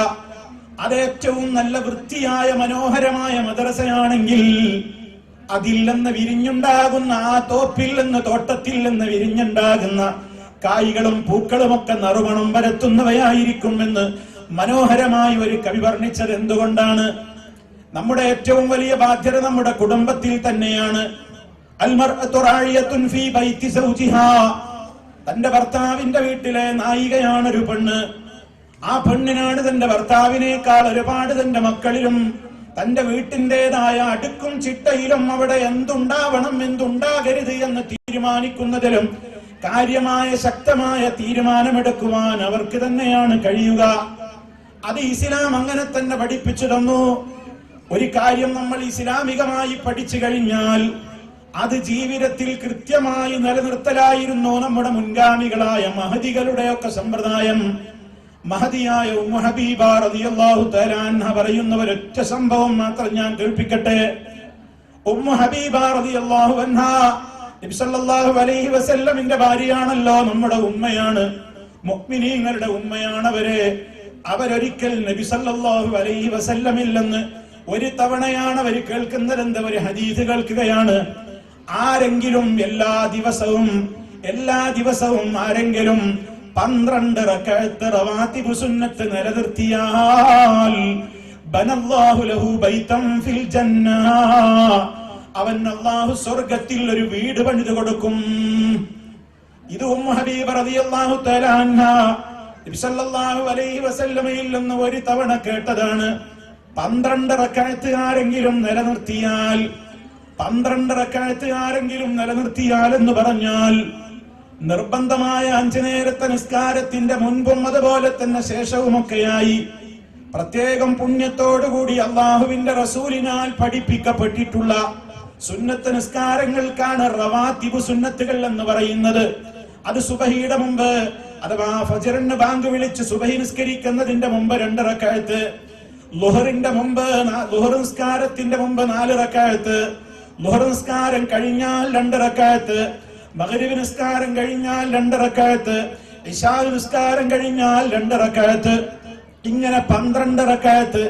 അത് ഏറ്റവും നല്ല വൃത്തിയായ മനോഹരമായ മദ്രസയാണെങ്കിൽ അതിൽ നിന്ന് വിരിഞ്ഞുണ്ടാകുന്ന ആ തോപ്പിൽ നിന്ന് തോട്ടത്തിൽ നിന്ന് വിരിഞ്ഞുണ്ടാകുന്ന കായ്കളും പൂക്കളും ഒക്കെ നറുമണം പരത്തുന്നവയായിരിക്കും എന്ന് മനോഹരമായി ഒരു കവി വർണ്ണിച്ചത് എന്തുകൊണ്ടാണ്? നമ്മുടെ ഏറ്റവും വലിയ ബാധ്യത നമ്മുടെ കുടുംബത്തിൽ തന്നെയാണ്. അൽമർഅതു റാഇയത്തുൻ ഫീ ബൈതി സൗജിഹാ. തന്റെ ഭർത്താവിന്റെ വീട്ടിലെ നായികയാണ് ഒരു പെണ്ണ്. ആ പെണ്ണിനാണ് തന്റെ ഭർത്താവിനേക്കാൾ ഒരുപാട് തന്റെ മക്കളിലും തന്റെ വീട്ടിന്റേതായ അടുക്കും ചിട്ടയിലും അവിടെ എന്തുണ്ടാവണം എന്തുണ്ടാകരുത് എന്ന് തീരുമാനിക്കുന്നതിലും കാര്യമായ ശക്തമായ തീരുമാനമെടുക്കുവാൻ അവർക്ക് തന്നെയാണ് കഴിയുക. അത് ഇസ്ലാം അങ്ങനെ തന്നെ പഠിപ്പിച്ചു തന്നു. ഒരു കാര്യം നമ്മൾ ഇസ്ലാമികമായി പഠിച്ചു കഴിഞ്ഞാൽ അത് ജീവിതത്തിൽ കൃത്യമായി നിലനിർത്തലായിരുന്നു നമ്മുടെ മുൻഗാമികളായ മഹദികളുടെയൊക്കെ സമ്പ്രദായം. മഹദിയായ ഉമ്മു ഹബീബ റളിയല്ലാഹു തആല അൻഹ പറയുന്ന ഒരൊറ്റ സംഭവം മാത്രം ഞാൻ കേൾപ്പിക്കട്ടെ. ഉമ്മു ഹബീബ റളിയല്ലാഹു അൻഹ നബി സല്ലല്ലാഹു അലൈഹി വസല്ലമിന്റെ ഭാര്യയാണല്ലോ, നമ്മുടെ ഉമ്മയാണ്, മുഅ്മിനീങ്ങളുടെ ഉമ്മയാണ്. അവരൊരിക്കൽ നബി സല്ലല്ലാഹു അലൈഹി വസല്ലമിൽ നിന്ന് ഒരു തവണയാണ് അവർ കേൾക്കുന്നത്. എന്താ? ഒരു ഹദീസ് കേൾക്കുകയാണ്. ആരെങ്കിലും എല്ലാ ദിവസവും ആരെങ്കിലും 12 റക്അത്ത് റവാത്തിബ് സുന്നത്ത് നിലനിർത്തിയാൽ ബനല്ലാഹു ലഹു ബൈതൻ ഫിൽ ജന്ന, അവൻ അല്ലാഹു സ്വർഗ്ഗത്തിൽ ഒരു വീട് പണിതു കൊടുക്കും. ഇത് ഉമ്മു ഹബീബ റളിയല്ലാഹു തആല അൻഹ നബി സല്ലല്ലാഹു അലൈഹി വസല്ലമയിൽ നിന്ന് ഒരു തവണ കേട്ടതാണ്. 12 റക്അത്ത് ആരെങ്കിലും നിലനിർത്തിയാൽ, 12 റക്അത്ത് ആരെങ്കിലും നിലനിർത്തിയാൽ എന്ന് പറഞ്ഞാൽ നിർബന്ധമായ 5 നേരത്തെ നിസ്കാരത്തിന്റെ മുൻപും അതുപോലെ തന്നെ ശേഷവുമൊക്കെയായി പ്രത്യേകം പുണ്യത്തോടുകൂടി അള്ളാഹുവിന്റെ റസൂലിനാൽ പഠിപ്പിക്കപ്പെട്ടിട്ടുള്ള സുന്നത്ത് നിസ്കാരങ്ങൾക്കാണ് റവാത്തിബ് സുന്നത്തുകൾ എന്ന് പറയുന്നത്. അത് സുബഹിയുടെ മുമ്പ് അഥവാ ഫജ്റിന് ബാങ്ക് വിളിച്ച് സുബഹി നിസ്കരിക്കുന്നതിന്റെ മുമ്പ് 2 റക്അത്ത്, ളുഹറിന്റെ മുമ്പ് ളുഹർ നിസ്കാരത്തിന്റെ മുമ്പ് 4 റക്അത്ത്, ളുഹർ നിസ്കാരം കഴിഞ്ഞാൽ 2 റക്അത്ത്, മഗ്രിബ് നിസ്കാരം കഴിഞ്ഞാൽ 2 റക്അത്ത്, ഇശാ നിസ്കാരം കഴിഞ്ഞാൽ 2 റക്അത്ത്, ഇങ്ങനെ 12 റക്അത്ത്.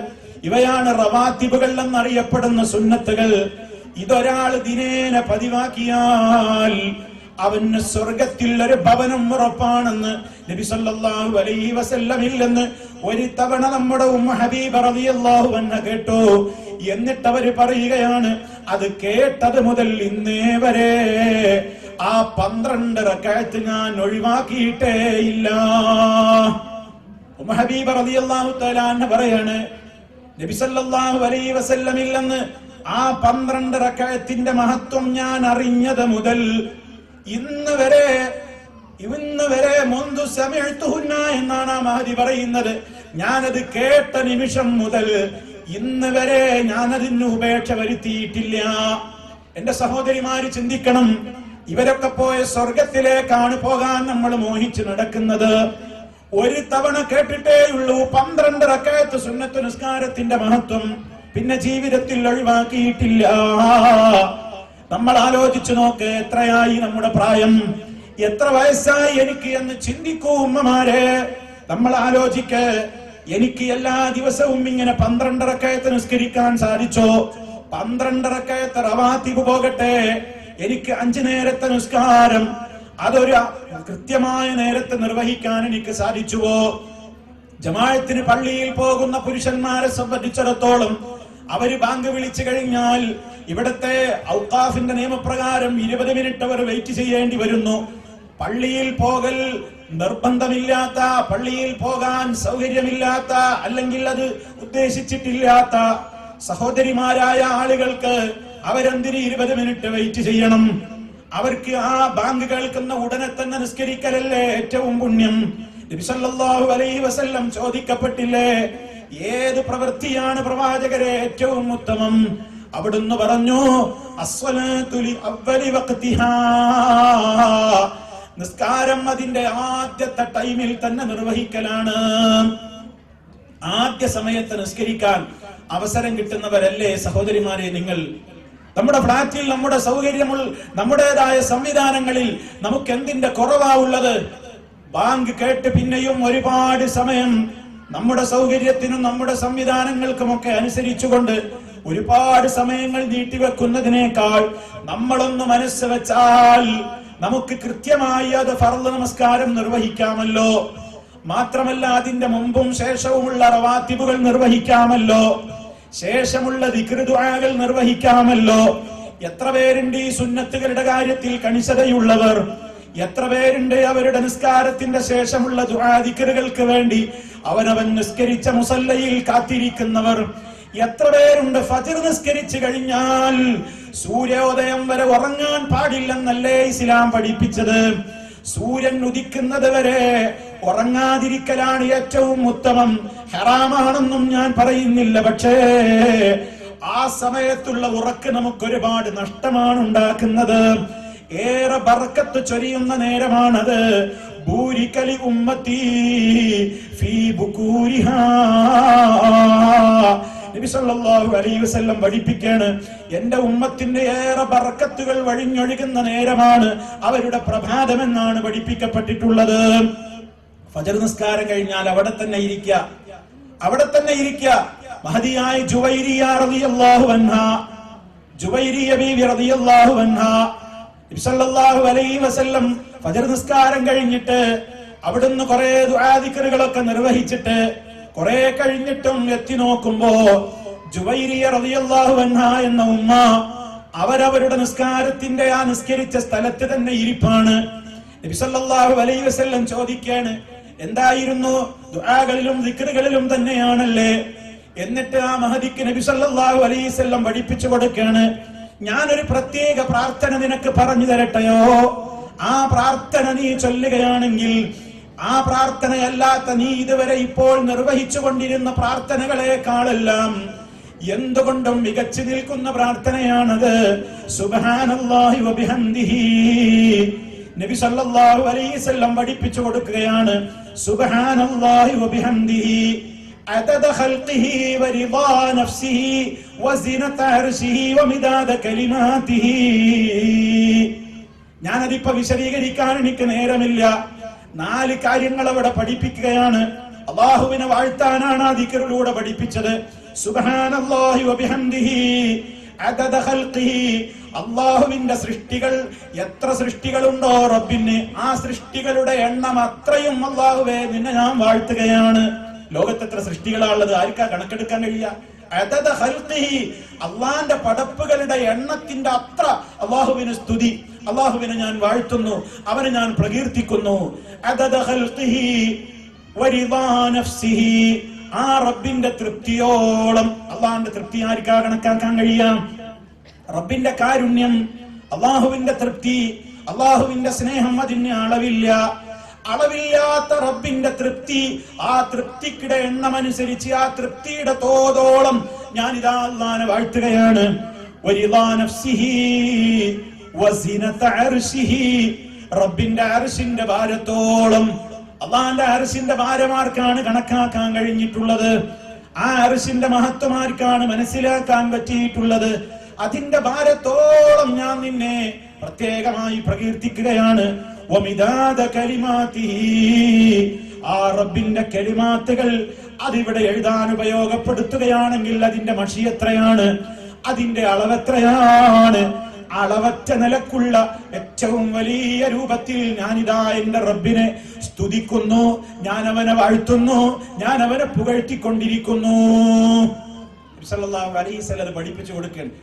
ഇവയാണ് റവാത്തിബുകൾ എന്നറിയപ്പെടുന്ന സുന്നത്തുകൾ. ഇതൊരാൾ ദിനേന പതിവാക്കിയാൽ അവന് സ്വർഗത്തിൽ ഒരു ഭവനം ഉറപ്പാണെന്ന് നബി സല്ലല്ലാഹു അലൈഹി വസല്ലമിൽ നിന്ന് ഒരു തവണ നമ്മുടെ ഉമ്മ ഹബീബ റളിയല്ലാഹു അൻഹ കേട്ടു. എന്നിട്ട് അവര് പറയുകയാണ്, അത് കേട്ടത് മുതൽ ഇന്നേ വരെ ആ 12 റക്അത്ത് ഞാൻ ഒഴിവാക്കിയിട്ടേ ഇല്ല. ഉമ്മ ഹബീബ റളിയല്ലാഹു തആല അൻഹ പറയാണ്, നബി സല്ലല്ലാഹു അലൈഹി വസല്ലമിൽ നിന്ന് ആ 12 റക്അത്തിന്റെ മഹത്വം ഞാൻ അറിഞ്ഞത് മുതൽ ഇന്ന് വരെ മുൻദു സമിഅ്തുഹുന്ന എന്നാണ് ആ മഹദി പറയുന്നത്. ഞാനത് കേട്ട നിമിഷം മുതൽ ഇന്ന് വരെ ഞാനതിന് ഉപേക്ഷ വരുത്തിയിട്ടില്ല. എന്റെ സഹോദരിമാര് ചിന്തിക്കണം, ഇവരൊക്കെ പോയ സ്വർഗത്തിലേക്കാണ് പോകാൻ നമ്മൾ മോഹിച്ചു നടക്കുന്നത്. ഒരു തവണ കേട്ടിട്ടേ ഉള്ളൂ 12 റക്അത്ത് സുന്നത്ത് നിസ്കാരത്തിന്റെ മഹത്വം, പിന്നെ ജീവിതത്തിൽ ഒഴിവാക്കിയിട്ടില്ല. നമ്മൾ ആലോചിച്ചു നോക്ക്, എത്രയായി നമ്മുടെ പ്രായം, എത്ര വയസ്സായി എനിക്ക് എന്ന് ചിന്തിക്കൂ ഉമ്മമാരെ. നമ്മൾ ആലോചിക്ക്, എനിക്ക് എല്ലാ ദിവസവും ഇങ്ങനെ 12 റക്അത്ത് നിസ്കരിക്കാൻ സാധിച്ചോ? 12 റക്അത്ത് റവാത്തിബ് പോകട്ടെ, എനിക്ക് 5 നേരത്തെ നിസ്കാരം അതൊരു കൃത്യമായ നേരത്തെ നിർവഹിക്കാൻ എനിക്ക് സാധിച്ചുവോ? ജമാഅത്തിന് പള്ളിയിൽ പോകുന്ന പുരുഷന്മാരെ സംബന്ധിച്ചിടത്തോളം അവര് ബാങ്ക് വിളിച്ചു കഴിഞ്ഞാൽ ഇവിടത്തെ ഔഖാഫിന്റെ നിയമപ്രകാരം 20 മിനിറ്റ് അവർ വെയിറ്റ് ചെയ്യേണ്ടി വരുന്നു. പള്ളിയിൽ പോകൽ നിർബന്ധമില്ലാത്ത, പള്ളിയിൽ പോകാൻ സൗകര്യമില്ലാത്ത, അല്ലെങ്കിൽ അത് ഉദ്ദേശിച്ചിട്ടില്ലാത്ത സഹോദരിമാരായ ആളുകൾക്ക് അവരെന്തിന് 20 മിനിറ്റ് വെയിറ്റ് ചെയ്യണം? അവർക്ക് ആ ബാങ്ക് കേൾക്കുന്ന ഉടനെ തന്നെ നിസ്കരിക്കലല്ലേ ഏറ്റവും പുണ്യം? നബി സല്ലല്ലാഹു അലൈഹി വസല്ലം ചോദിക്കപ്പെട്ടില്ലേ, ഏത് പ്രവൃത്തിയാണ് പ്രവാചകരെ ഏറ്റവും ഉത്തമം? അവിടുന്ന് പറഞ്ഞു, അസ്സലാത്തു ലി അവ്വലി വഖ്തിഹാ, നിസ്കാരം അതിന്റെ ആദ്യത്തെ ടൈമിൽ തന്നെ നിർവഹിക്കലാണ്. ആദ്യ സമയത്ത് നിസ്കരിക്കാൻ അവസരം കിട്ടുന്നവരല്ലേ സഹോദരിമാരെ നിങ്ങൾ? നമ്മുടെ ഫ്ളാറ്റിൽ, നമ്മുടെ സൗകര്യമുള്ള നമ്മുടേതായ സംവിധാനങ്ങളിൽ നമുക്ക് എന്തിന്റെ കുറവാ ഉള്ളത്? ബാങ്ക് കേട്ട് പിന്നെയും ഒരുപാട് സമയം നമ്മുടെ സൗകര്യത്തിനും നമ്മുടെ സംവിധാനങ്ങൾക്കുമൊക്കെ അനുസരിച്ചുകൊണ്ട് ഒരുപാട് സമയങ്ങൾ നീട്ടിവെക്കുന്നതിനേക്കാൾ നമ്മളൊന്ന് മനസ്സ് വെച്ചാൽ നമുക്ക് കൃത്യമായി അത് ഫർള് നമസ്കാരം നിർവഹിക്കാമല്ലോ. മാത്രമല്ല അതിന്റെ മുമ്പും ശേഷവുമുള്ള റവാത്തിബുകൾ നിർവഹിക്കാമല്ലോ, ശേഷമുള്ള ദിക്ർ ദുആകൾ നിർവഹിക്കാമല്ലോ. എത്ര പേരുണ്ട് ഈ സുന്നത്തുകളുടെ കാര്യത്തിൽ കണിശതയുള്ളവർ? എത്ര പേരുണ്ട് അവരുടെ നിസ്കാരത്തിന്റെ ശേഷമുള്ള ദുആ ദിക്റുകൾക്ക് വേണ്ടി അവനവൻ നിസ്കരിച്ച മുസല്ലയിൽ കാത്തിരിക്കുന്നവർ? എത്ര പേരുണ്ട് ഫജ്ർ നിസ്കരിച്ചു കഴിഞ്ഞാൽ സൂര്യോദയം വരെ ഉറങ്ങാൻ പാടില്ലെന്നല്ലേ ഇസ്ലാം പഠിപ്പിച്ചത്? സൂര്യൻ ഉദിക്കുന്നത് വരെ ഉറങ്ങാതിരിക്കലാണ് ഏറ്റവും ഉത്തമം. ഹറാമാണെന്നും ഞാൻ പറയുന്നില്ല, പക്ഷേ ആ സമയത്തുള്ള ഉറക്ക് നമുക്ക് ഒരുപാട് നഷ്ടമാണ് ഉണ്ടാക്കുന്നത്. ഏറെ ബർക്കത്ത് ചൊരിയുന്ന നേരമാണത്. ബൂരികലി ഉമ്മത്തി ഫീ ബുകൂരിഹാ. നബി സല്ലല്ലാഹു അലൈഹി വസല്ലം പഠിപ്പിക്കാണ്, എന്റെ ഉമ്മത്തിന്റെ ഏറെ ബർക്കത്തുകൾ വഴിഞ്ഞൊഴുകുന്ന നേരമാണ് അവരുടെ പ്രഭാതമെന്നാണ് പഠിപ്പിക്കപ്പെട്ടിട്ടുള്ളത്. ഫജ്ർ നിസ്കാരം കഴിഞ്ഞാൽ അവിടെ തന്നെ ഇരിക്കുക, അവിടെ തന്നെ ഇരിക്കുക. മഹദിയായ ജുവൈരിയ റളിയല്ലാഹു അൻഹാ, ജുവൈരിയ ബീവി റളിയല്ലാഹു അൻഹാ നബി സല്ലല്ലാഹു അലൈഹി വസല്ലം ഫജ്ർ നിസ്കാരം കഴിഞ്ഞിട്ട് അവിടുന്ന് കുറെ ദുആ ദിക്റുകളൊക്കെ നിർവഹിച്ചിട്ട് കുറെ കഴിഞ്ഞിട്ടും എത്തി നോക്കുമ്പോ ജുവൈരിയ റളിയല്ലാഹു അൻഹാ എന്ന ഉമ്മ അവരവരുടെ നിസ്കാരത്തിന്റെ ആ നിസ്കരിച്ച സ്ഥലത്ത് തന്നെ ഇരിപ്പാണ്. നബി സല്ലല്ലാഹു അലൈഹി വസല്ലം ചോദിക്കാണ്, എന്തായിരുന്നു? ദുആകളിലും ദിക്റുകളിലും തന്നെയാണല്ലേ? എന്നിട്ട് ആ മഹദിക്ക് നബി സല്ലല്ലാഹു അലൈഹി വസല്ലം പഠിപ്പിച്ചു കൊടുക്കാണ്, ഞാനൊരു പ്രത്യേക പ്രാർത്ഥന നിനക്ക് പറഞ്ഞു തരട്ടെയോ? ആ പ്രാർത്ഥന നീ ചൊല്ലുകയാണെങ്കിൽ ആ പ്രാർത്ഥനയല്ലാത്ത നീ ഇതുവരെ ഇപ്പോൾ നിർവഹിച്ചു കൊണ്ടിരുന്ന പ്രാർത്ഥനകളെക്കാളെല്ലാം എന്തുകൊണ്ടും മികച്ചു നിൽക്കുന്ന പ്രാർത്ഥനയാണത്. സുബ്ഹാനല്ലാഹി വബിഹംദിഹി. നബി സല്ലല്ലാഹു അലൈഹി വസല്ലം പഠിപ്പിച്ചു കൊടുക്കുകയാണ്, സുബ്ഹാനല്ലാഹി വബിഹംദിഹി അദദ ഖൽഖിഹി വരിദാ നഫ്സിഹി വസിനത അർശിഹി വമിദാദ കലിമാതിഹി. ഞാനതിപ്പോ വിശദീകരിക്കാൻ എനിക്ക് നേരമില്ല. 4 കാര്യങ്ങൾ അവിടെ പഠിപ്പിക്കുകയാണ്. അല്ലാഹുവിനെ വാഴ്ത്താനാണ് ആ ദിക്റിലൂടെ പഠിപ്പിച്ചത്. സുബ്ഹാനല്ലാഹി വബിഹംദിഹി അദദ ഖൽഖിഹി. അല്ലാഹുവിന്റെ സൃഷ്ടികൾ, എത്ര സൃഷ്ടികളുണ്ടോ റബ്ബിന്, ആ സൃഷ്ടികളുടെ എണ്ണം അത്രയും അല്ലാഹുവേ നിന്നെ ഞാൻ വാഴ്ത്തുകയാണ്. ലോകത്ത് എത്ര സൃഷ്ടികളാണുള്ളത്? ആർക്കാ കണക്കെടുക്കാൻ കഴിയുക? അദദ ഖൽഖിഹി, അല്ലാഹുവിന്റെ പടപ്പുകളുടെ എണ്ണത്തിന്റെ അത്ര അല്ലാഹുവിന് സ്തുതി, അല്ലാഹുവിനെ ഞാൻ വാഴ്ത്തുന്നു, അവനെ ഞാൻ പ്രകീർത്തിക്കുന്നു. അദദ ഖൽഖിഹി വരിദാ നഫ്സിഹി, ആ റബ്ബിന്റെ തൃപ്തിയോളം. അല്ലാഹുവിന്റെ തൃപ്തി ആർക്കാ കണക്കാക്കാൻ കഴിയാം? റബ്ബിന്റെ കാരുണ്യം, അല്ലാഹുവിന്റെ തൃപ്തി, അല്ലാഹുവിന്റെ സ്നേഹം, അതിന് അളവില്ല. അളവില്ലാത്ത റബ്ബിന്റെ തൃപ്തി, ആ തൃപ്തിയുടെ എണ്ണമനുസരിച്ച്, ആ തൃപ്തിയുടെ തോതോളം ഞാൻ ഇതാ അല്ലാഹുവിനെ വാഴ്ത്തുകയാണ്. വരിദാ നഫ്സിഹി വസിനത അർശിഹി, റബ്ബിന്റെ അർശിന്റെ ഭാരത്തോളം. അല്ലാഹുവിന്റെ അർശിന്റെ ഭാരമാർക്കാണ് കണക്കാക്കാൻ കഴിഞ്ഞിട്ടുള്ളത്? ആ അർശിന്റെ മഹത്വമാർക്കാണ് മനസ്സിലാക്കാൻ പറ്റിയിട്ടുള്ളത്? അതിന്റെ ഭാരത്തോളം ഞാൻ നിന്നെ പ്രത്യേകമായി പ്രകീർത്തിക്കുകയാണ്. വമിദാദ കലിമാതിഹി, ആ റബ്ബിന്റെ കലിമാത്തുകൾ അതിവിടെ എഴുതാൻ ഉപയോഗപ്പെടുത്തുകയാണെങ്കിൽ അതിന്റെ മഷി എത്രയാണ്, അതിന്റെ അളവെത്രയാണ്? അളവറ്റ നിലക്കുള്ള ഏറ്റവും വലിയ രൂപത്തിൽ ഞാനിതാ എന്റെ റബ്ബിനെ സ്തുതിക്കുന്നു, ഞാൻ അവനെ വാഴ്ത്തുന്നു, ഞാൻ അവനെ പുകഴ്ത്തിക്കൊണ്ടിരിക്കുന്നു. സല്ലല്ലാഹു അലൈഹി വസല്ലം പഠിപ്പിച്ചു കൊടുക്കുകയാണ്.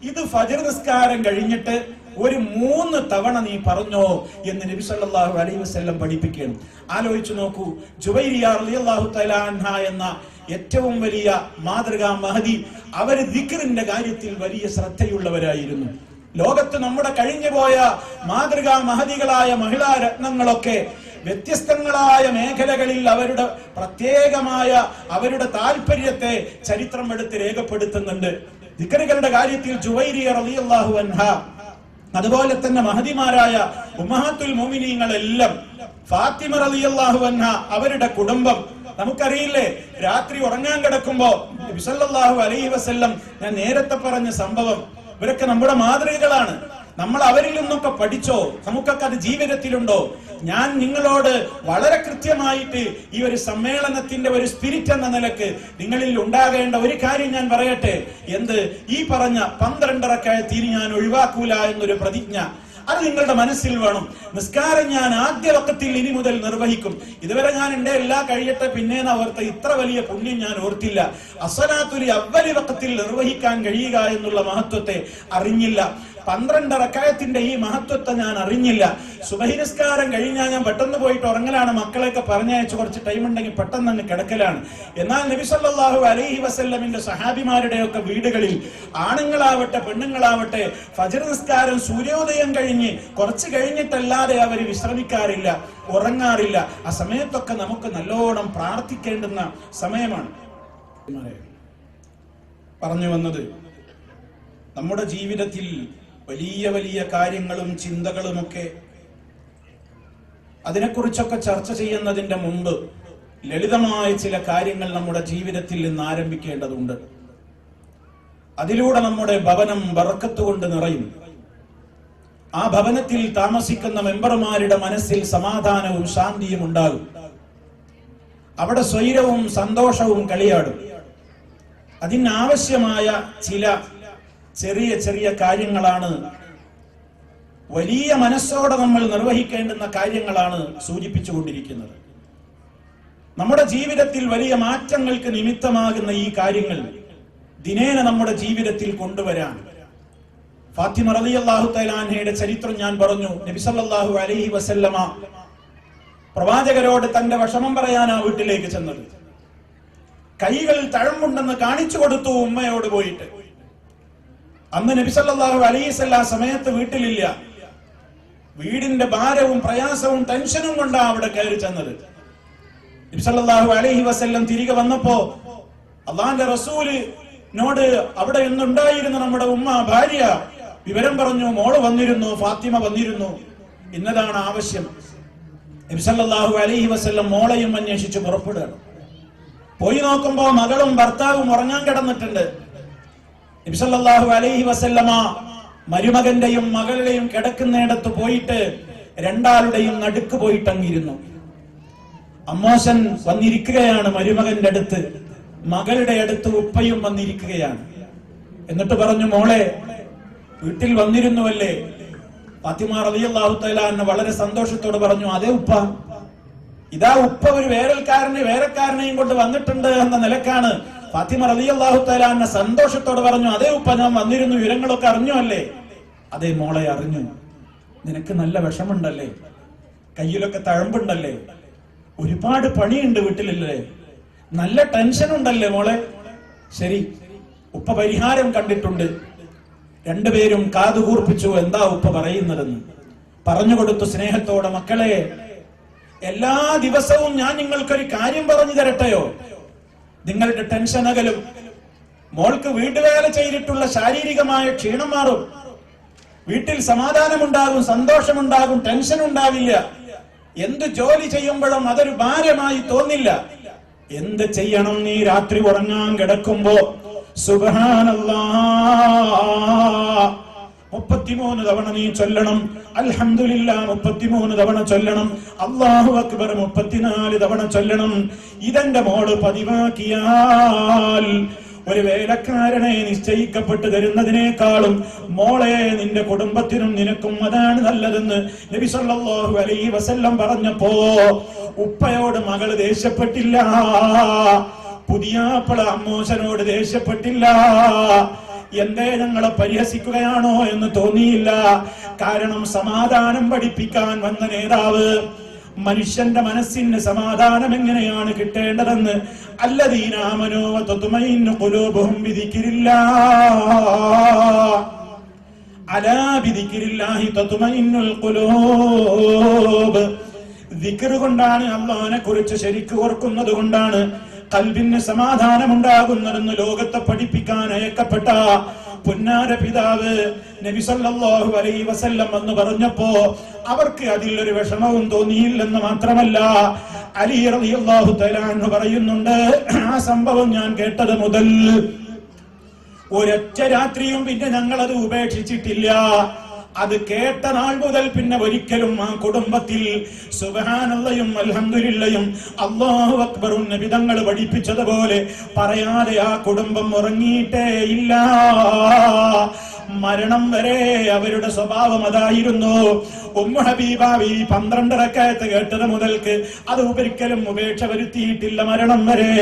ഇത് ഫജ്ർ നിസ്കാരം കഴിഞ്ഞിട്ട് ഒരു 3 തവണ നീ പറഞ്ഞോ എന്ന് നബി സല്ലല്ലാഹു അലൈഹി വസല്ലം പഠിപ്പിക്കുകയാണ്. ആലോചിച്ചു നോക്കൂ, ജുവൈരിയ റളിയല്ലാഹു തആല അൻഹ എന്ന ഏറ്റവും വലിയ മാതൃകാ മഹദി, അവര് ദിക്റിന്റെ കാര്യത്തിൽ വലിയ ശ്രദ്ധയുള്ളവരായിരുന്നു. ലോകത്ത് നമ്മുടെ കഴിഞ്ഞുപോയ മാതൃകാ മഹദികളായ മഹിളാ രത്നങ്ങളൊക്കെ വ്യത്യസ്തങ്ങളായ മേഖലകളിൽ അവരുടെ പ്രത്യേകമായ അവരുടെ താല്പര്യത്തെ ചരിത്രം എടുത്ത് രേഖപ്പെടുത്തുന്നുണ്ട്. ദിക്റുകളുടെ കാര്യത്തിൽ ജുവൈരിയ റളിയല്ലാഹു അൻഹ, അതുപോലെ തന്നെ മഹദിമാരായ ഉമ്മഹാത്തുൽ മുഅ്മിനീങ്ങളെല്ലാം, ഫാത്തിമ റളിയല്ലാഹു അൻഹ, അവരുടെ കുടുംബം, നമുക്കറിയില്ലേ, രാത്രി ഉറങ്ങാൻ കിടക്കുമ്പോ നബി സല്ലല്ലാഹു അലൈഹി വസല്ലം, ഞാൻ നേരത്തെ പറഞ്ഞ സംഭവം, ഇവരൊക്കെ നമ്മുടെ മാതൃകകളാണ്. നമ്മൾ അവരിൽ നിന്നൊക്കെ പഠിച്ചോ? നമുക്കൊക്കെ അത് ജീവിതത്തിലുണ്ടോ? ഞാൻ നിങ്ങളോട് വളരെ കൃത്യമായിട്ട് ഈ ഒരു സമ്മേളനത്തിന്റെ ഒരു സ്പിരിറ്റ് എന്ന നിലക്ക് നിങ്ങളിൽ ഉണ്ടാകേണ്ട ഒരു കാര്യം ഞാൻ പറയട്ടെ. എന്ത്? ഈ പറഞ്ഞ 12 റക്അത്ത് ഞാൻ ഒഴിവാക്കൂല എന്നൊരു പ്രതിജ്ഞ, അത് നിങ്ങളുടെ മനസ്സിൽ വേണം. നിസ്കാരം ഞാൻ ആദ്യ വഖത്തിൽ ഇനി മുതൽ നിർവഹിക്കും. ഇതുവരെ ഞാൻ എന്റെ എല്ലാ കഴിയട്ടെ പിന്നെ ഓർത്ത ഇത്ര വലിയ പുണ്യം ഞാൻ ഓർത്തില്ല. അസ്സലാത്തുൽ അവ്വലി വഖത്തിൽ നിർവഹിക്കാൻ കഴിയുക എന്നുള്ള മഹത്വത്തെ അറിഞ്ഞില്ല. 12 റക്അത്തിന്റെ ഈ മഹത്വത്തെ ഞാൻ അറിഞ്ഞില്ല. സുബഹി നിസ്കാരം കഴിഞ്ഞാൽ ഞാൻ പെട്ടെന്ന് പോയിട്ട് ഉറങ്ങലാണ്. മക്കളെയൊക്കെ പറഞ്ഞയച്ച് കുറച്ച് ടൈം ഉണ്ടെങ്കിൽ പെട്ടെന്ന് അങ്ങ് കിടക്കലാണ്. എന്നാൽ നബി സല്ലല്ലാഹു അലൈഹി വസല്ലമിന്റെ സഹാബിമാരുടെയൊക്കെ വീടുകളിൽ ആണുങ്ങളാവട്ടെ പെണ്ണുങ്ങളാവട്ടെ ഫജ്ർ നിസ്കാരം സൂര്യോദയം കഴിഞ്ഞ് കുറച്ച് കഴിഞ്ഞിട്ടല്ലാതെ അവർ വിശ്രമിക്കാറില്ല, ഉറങ്ങാറില്ല. ആ സമയത്തൊക്കെ നമുക്ക് നല്ലോണം പ്രാർത്ഥിക്കേണ്ടുന്ന സമയമാണ്. പറഞ്ഞു വന്നത്, നമ്മുടെ ജീവിതത്തിൽ വലിയ വലിയ കാര്യങ്ങളും ചിന്തകളുമൊക്കെ അതിനെക്കുറിച്ചൊക്കെ ചർച്ച ചെയ്യുന്നതിന്റെ മുമ്പ് ലളിതമായ ചില കാര്യങ്ങൾ നമ്മുടെ ജീവിതത്തിൽ നിന്ന് ആരംഭിക്കേണ്ടതുണ്ട്. അതിലൂടെ നമ്മുടെ ഭവനം ബർക്കത്ത് കൊണ്ട് നിറയും. ആ ഭവനത്തിൽ താമസിക്കുന്ന മെമ്പർമാരുടെ മനസ്സിൽ സമാധാനവും ശാന്തിയും ഉണ്ടാകും. അവിടെ സ്വൈരവും സന്തോഷവും കളിയാടും. അതിനാവശ്യമായ ചില ചെറിയ ചെറിയ കാര്യങ്ങളാണ്, വലിയ മനസ്സോടെ നമ്മൾ നിർവഹിക്കേണ്ടുന്ന കാര്യങ്ങളാണ് സൂചിപ്പിച്ചുകൊണ്ടിരിക്കുന്നത്. നമ്മുടെ ജീവിതത്തിൽ വലിയ മാറ്റങ്ങൾക്ക് നിമിത്തമാകുന്ന ഈ കാര്യങ്ങൾ ദിനേന നമ്മുടെ ജീവിതത്തിൽ കൊണ്ടുവരാൻ. ഫാത്തിമ റളിയല്ലാഹു തആല അൻഹയുടെ ചരിത്രം ഞാൻ പറഞ്ഞു. നബി സല്ലല്ലാഹു അലൈഹി വസല്ലമ പ്രവാചകരോട് തന്റെ വിഷമം പറയാൻ ആ വീട്ടിലേക്ക് ചെന്നത്. കൈകളിൽ തഴമ്പുണ്ടെന്ന് കാണിച്ചു കൊടുത്തു ഉമ്മയോട് പോയിട്ട്. അന്ന് നബി സല്ലല്ലാഹു അലൈഹി വസല്ലം സമയത്ത് വീട്ടിലില്ല. വീടിന്റെ ഭാരവും പ്രയാസവും ടെൻഷനും കൊണ്ടാണ് അവിടെ കയറി ചെന്നത്. നബി സല്ലല്ലാഹു അലൈഹി വസല്ലം തിരികെ വന്നപ്പോ അള്ളാന്റെ റസൂലിനോട് അവിടെ ഇന്നുണ്ടായിരുന്ന നമ്മുടെ ഉമ്മ ഭാര്യ വിവരം പറഞ്ഞു, മോള് വന്നിരുന്നു, ഫാത്തിമ വന്നിരുന്നു, ഇന്നതാണ് ആവശ്യം. നബി സല്ലല്ലാഹു അലൈഹി വസല്ലം മോളെയും അന്വേഷിച്ച് പുറപ്പെടുകയാണ്. പോയി നോക്കുമ്പോ മകളും ഭർത്താവും ഉറങ്ങാൻ കിടന്നിട്ടുണ്ട്. നബി സല്ലല്ലാഹു അലൈഹി വസല്ലമ മരുമകന്റെയും മകളുടെയും കിടക്കുന്നിടത്ത് പോയിട്ട് രണ്ടാളുടെയും നടുക്ക് പോയിട്ടങ്ങിരുന്നു. അമ്മോശൻ വന്നിരിക്കുകയാണ് മരുമകന്റെ അടുത്ത്, മകളുടെ അടുത്ത് ഉപ്പയും വന്നിരിക്കുകയാണ്. എന്നിട്ട് പറഞ്ഞു, മോളെ വീട്ടിൽ വന്നിരുന്നുവല്ലേ? ഫാത്തിമ റളിയല്ലാഹു തആല അൻഹ വളരെ സന്തോഷത്തോടെ പറഞ്ഞു, അതെ ഉപ്പ, ഇതാ ഉപ്പ ഒരു വേറെക്കാരനെയും കൊണ്ട് വന്നിട്ടുണ്ട് എന്ന നിലക്കാണ് ഫാത്തിമ റളിയല്ലാഹു തആല അൻഹ സന്തോഷത്തോടെ പറഞ്ഞു, അതേ ഉപ്പ, ഞാൻ വന്നിരുന്നു, വിവരങ്ങളൊക്കെ അറിഞ്ഞു അല്ലേ? അതേ മോളെ, അറിഞ്ഞു. നിനക്ക് നല്ല വിഷമുണ്ടല്ലേ? കയ്യിലൊക്കെ തഴമ്പുണ്ടല്ലേ? ഒരുപാട് പണിയുണ്ട് വീട്ടിലല്ലേ? നല്ല ടെൻഷൻ ഉണ്ടല്ലേ മോളെ? ശരി, ഉപ്പ പരിഹാരം കണ്ടിട്ടുണ്ട്. രണ്ടുപേരും കാതുകൂർപ്പിച്ചു എന്താ ഉപ്പ പറയുന്നതെന്ന്. പറഞ്ഞുകൊടുത്തു സ്നേഹത്തോടെ, മക്കളെ, എല്ലാ ദിവസവും ഞാൻ നിങ്ങൾക്കൊരു കാര്യം പറഞ്ഞു തരട്ടെയോ? നിങ്ങളുടെ ടെൻഷൻ അകലും. മോൾക്ക് വീട്ടുവേല ചെയ്തിട്ടുള്ള ശാരീരികമായ ക്ഷീണം മാറും. വീട്ടിൽ സമാധാനമുണ്ടാകും, സന്തോഷമുണ്ടാകും, ടെൻഷൻ ഉണ്ടാവില്ല. എന്ത് ജോലി ചെയ്യുമ്പോഴും അതൊരു ഭാരമായി തോന്നില്ല. എന്ത് ചെയ്യണം? നീ രാത്രി ഉറങ്ങാൻ കിടക്കുമ്പോ സുബ്ഹാനല്ലാഹ് 33 തവണ നീ ചൊല്ലണം. അൽഹംദുലില്ലാഹ് 33 തവണ ചൊല്ലണം. അല്ലാഹു അക്ബർ 34 തവണ ചൊല്ലണം. ഇതെന്റെ മോള് പതിവാക്കിയാൽ ഒരു വേലക്കാരനെ നിശ്ചയിക്കപ്പെട്ടു തരുന്നതിനേക്കാളും മോളെ നിന്റെ കുടുംബത്തിനും നിനക്കും അതാണ് നല്ലതെന്ന് നബി സല്ലല്ലാഹു അലൈഹി വസല്ലം പറഞ്ഞപ്പോ ഉപ്പയോട് മകള് ദേഷ്യപ്പെട്ടില്ല, പുതിയാപ്പള അമ്മോശനോട് ദേഷ്യപ്പെട്ടില്ല. എന്തേ ഞങ്ങളെ പരിഹസിക്കുകയാണോ എന്ന് തോന്നിയില്ല. കാരണം സമാധാനം പഠിപ്പിക്കാൻ വന്ന നേതാവ് മനുഷ്യന്റെ മനസ്സിന് സമാധാനം എങ്ങനെയാണ് കിട്ടേണ്ടതെന്ന് അല്ലദീന ആമനൂ വതത്മഇന്നു ഖുലൂബുഹും ബിദിക്രില്ലാഹ് അലാ ബിദിക്രില്ലാഹി തത്മഇന്നുൽ ഖുലൂബ്. ദിക്ർ കൊണ്ടാണ്, അല്ലാഹുവിനെ കുറിച്ച് ശരിക്ക് ഓർക്കുന്നത് കൊണ്ടാണ് ഖൽബിന് സമാധാനം ഉണ്ടാകുന്നതെന്ന് ലോകത്തെ പഠിപ്പിക്കാൻ അയക്കപ്പെട്ട പുന്നാര പിതാവ് നബി സല്ലല്ലാഹു അലൈഹി വസല്ലം എന്ന് പറഞ്ഞപ്പോ അവർക്ക് അതിൽ ഒരു വിഷമവും തോന്നിയില്ലെന്ന് മാത്രമല്ല, അലി റളിയല്ലാഹു തആല അൻഹു പറയുന്നുണ്ട്, ആ സംഭവം ഞാൻ കേട്ടത് മുതൽ ഒരൊറ്റ രാത്രിയും പിന്നെ ഞങ്ങളത് ഉപേക്ഷിച്ചിട്ടില്ല. അത് കേട്ട നാൾ മുതൽ പിന്നെ ഒരിക്കലും ആ കുടുംബത്തിൽ സുബ്ഹാനല്ലാഹും അൽഹംദുലില്ലയും അല്ലാഹു അക്ബറും നബി തങ്ങൾ പഠിപ്പിച്ചതുപോലെ പറയാതെ ആ കുടുംബം ഉറങ്ങിയിട്ടേ ഇല്ല. മരണം വരെ അവരുടെ സ്വഭാവം അതായിരുന്നു. ഉമ്മു ഹബീബ 12 റക്അത്ത് കേട്ടത് മുതൽക്ക് അത് ഒരിക്കലും ഉപേക്ഷ വരുത്തിയിട്ടില്ല മരണം വരെ.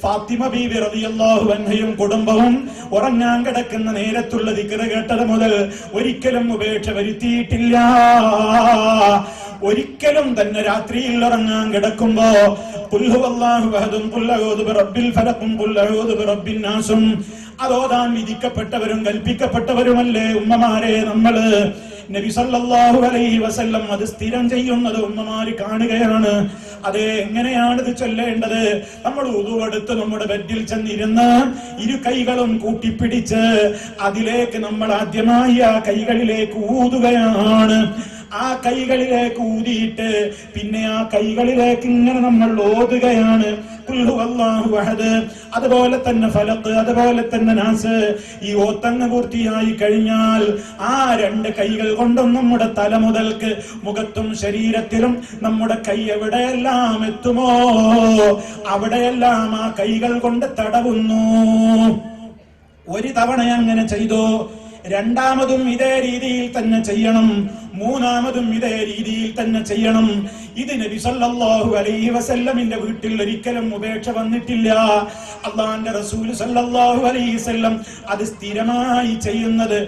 ഫാത്തിമ ബീവി റളിയല്ലാഹു അൻഹയും കുടുംബവും ഉറങ്ങാൻ കിടക്കുന്ന നേരത്തുള്ള ദിക്ർ കേട്ടത് മുതൽ ഒരിക്കലും ഉപേക്ഷ വരുത്തിയിട്ടില്ല. ഒരിക്കലും തന്നെ രാത്രിയിൽ ഉറങ്ങാൻ കിടക്കുമ്പോ ഖുൽ ഹുവല്ലാഹു അഹദും ഖുൽ അഊദു ബിറബ്ബിൽ ഫലഖും ഖുൽ അഊദു ബിറബ്ബിൻ നാസും അതോതാൻ വിധിക്കപ്പെട്ടവരും കൽപ്പിക്കപ്പെട്ടവരുമല്ലേ ഉമ്മമാരെ നമ്മള്. നബി സല്ലല്ലാഹു അലൈഹി വസല്ലം അത് സ്ഥിരം ചെയ്യുന്നത് ഉമ്മമാര് കാണുകയാണ്. അതെ, എങ്ങനെയാണ് ഇത് ചൊല്ലേണ്ടത്? നമ്മൾ ഉദുവെടുത്ത് നമ്മുടെ ബെഡിൽ ചെന്നിരുന്ന് ഇരു കൈകളും കൂട്ടിപ്പിടിച്ച് അതിലേക്ക് നമ്മൾ ആദ്യമായി ആ കൈകളിലേക്ക് ഊതുകയാണ്. ആ കൈകളിലേക്ക് ഊതിയിട്ട് പിന്നെ ആ കൈകളിലേക്ക് ഇങ്ങനെ നമ്മൾ ഓതുകയാണ്. ഖുൽ ഹുവല്ലാഹു അഹദ്, അതുപോലെ തന്നെ ഫലഖ്, അതുപോലെ തന്നെ നാസ്. ഈ ഓത്തങ്ങ് പൂർത്തിയായി കഴിഞ്ഞാൽ ആ 2 കൈകൾ കൊണ്ടും നമ്മുടെ തല മുതൽക്ക് മുഖത്തും ശരീരത്തിലും നമ്മുടെ കൈ എവിടെയെല്ലാം എത്തുമോ അവിടെയെല്ലാം ആ കൈകൾ കൊണ്ട് തടവുന്നു. ഒരു തവണ അങ്ങനെ ചെയ്തു, രണ്ടാമതും ഇതേ രീതിയിൽ തന്നെ ചെയ്യണം, മൂന്നാമതും ഇതേ രീതിയിൽ തന്നെ ചെയ്യണം. ഇത് നബി സല്ലല്ലാഹു അലൈഹി വസല്ലമിന്റെ വീട്ടിൽ ഒരിക്കലും ഉപേക്ഷ വന്നിട്ടില്ല. അല്ലാഹുവിന്റെ റസൂൽ സല്ലല്ലാഹു അലൈഹി വസല്ലം അത് സ്ഥിരമായി ചെയ്യുന്നത്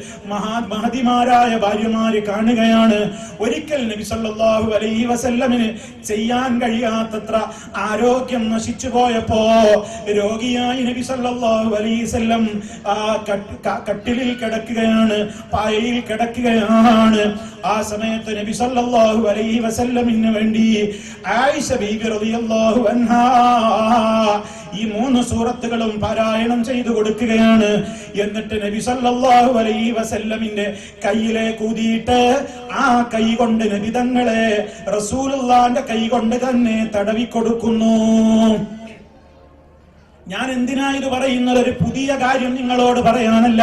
മഹദിമാരായ ഭാര്യമാര് കാണുകയാണ്. ഒരിക്കൽ നബി സല്ലല്ലാഹു അലൈഹി വസല്ലമിന് ചെയ്യാൻ കഴിയാത്തത്ര ആരോഗ്യം നശിച്ചു പോയപ്പോ രോഗിയായി നബി സല്ലല്ലാഹു അലൈഹി വസല്ലം കട്ടിലിൽ കിടക്കുകയാണ്, പായയിൽ കിടക്കുകയാണ്. ആ സമയത്ത് നബി സല്ലല്ലാഹു അലൈഹി വസല്ലമിന് വേണ്ടി ആയിഷ ബീബി റളിയല്ലാഹു അൻഹാ ഈ 3 സൂറത്തുകളും പാരായണം ചെയ്തു കൊടുക്കുകയാണ്. എന്നിട്ട് നബി സല്ലല്ലാഹു അലൈഹി വസല്ലമിന്റെ കയ്യിലേക്ക് ഊതിയിട്ട് ആ കൈ കൊണ്ട് നബി തങ്ങളെ റസൂലുള്ളാഹിന്റെ കൈ കൊണ്ട് തന്നെ തടവി കൊടുക്കുന്നു. ഞാൻ എന്തിനാ ഇത് പറയുന്നത്? ഒരു പുതിയ കാര്യം നിങ്ങളോട് പറയാനല്ല,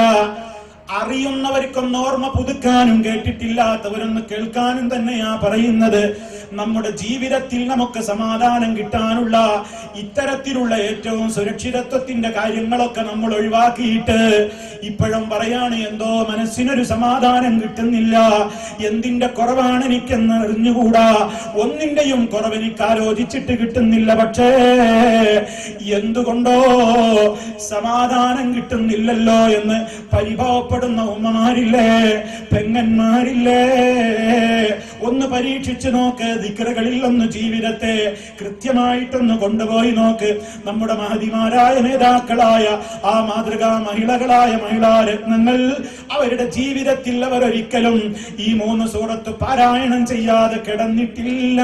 അറിയുന്നവർക്കൊന്ന് ഓർമ്മ പുതുക്കാനും കേട്ടിട്ടില്ലാത്തവരൊന്ന് കേൾക്കാനും തന്നെയാ പറയുന്നത്. നമ്മുടെ ജീവിതത്തിൽ നമുക്ക് സമാധാനം കിട്ടാനുള്ള ഇത്തരത്തിലുള്ള ഏറ്റവും സുരക്ഷിതത്വത്തിന്റെ കാര്യങ്ങളൊക്കെ നമ്മൾ ഒഴിവാക്കിയിട്ട് ഇപ്പോഴും പറയാണ്, എന്തോ മനസ്സിനൊരു സമാധാനം കിട്ടുന്നില്ല, എന്തിന്റെ കുറവാണ് എനിക്കെന്ന് അറിഞ്ഞുകൂടാ, ഒന്നിന്റെയും കുറവ് എനിക്ക് ആലോചിച്ചിട്ട് കിട്ടുന്നില്ല. പക്ഷേ എന്തുകൊണ്ടോ സമാധാനം കിട്ടുന്നില്ലല്ലോ എന്ന് പരിഭവപ്പെടുന്ന ഉമ്മമാരില്ലേ, പെങ്ങന്മാരില്ലേ? ഒന്ന് പരീക്ഷിച്ചു നോക്ക്. ദിക്റുകളിൽ ഒന്ന് ജീവിതത്തെ കൃത്യമായിട്ടൊന്ന് കൊണ്ടുപോയി നോക്ക്. നമ്മുടെ മഹതിമാരായ നേതാക്കളായ ആ മാതൃകാ മഹിളകളായ മഹിളാരത്നങ്ങൾ അവരുടെ ജീവിതത്തിൽ അവരൊരിക്കലും ഈ 3 സൂറത്ത് പാരായണം ചെയ്യാതെ കിടന്നിട്ടില്ല.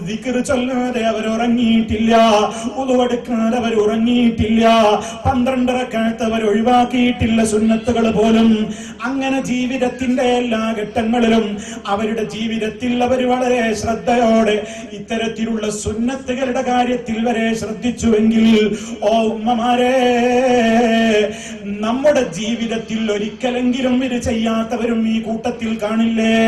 ദിക്ർ ചൊല്ലാതെ അവർ ഉറങ്ങിയിട്ടില്ല, ഉളുവെടുക്കാതെ അവർ ഉറങ്ങിയിട്ടില്ല, 12 റക്അത്ത് അവർ ഒഴിവാക്കിയിട്ടില്ല, സുന്നത്തുകൾ പോലും. അങ്ങനെ ജീവിതത്തിന്റെ എല്ലാ ഘട്ടങ്ങളിലും അവരുടെ ജീവിതത്തിൽ അവർ വളരെ ശ്രദ്ധയോടെ ഇത്തരത്തിലുള്ള സുന്നത്തുകളുടെ കാര്യത്തിൽ വരെ ശ്രദ്ധിച്ചുവെങ്കിൽ, ഓ ഉമ്മമാരെ, നമ്മുടെ ജീവിതത്തിൽ ഒരിക്കലെങ്കിലും ഇത് ചെയ്യാത്തവരും ഈ കൂട്ടത്തിൽ കാണില്ലേ?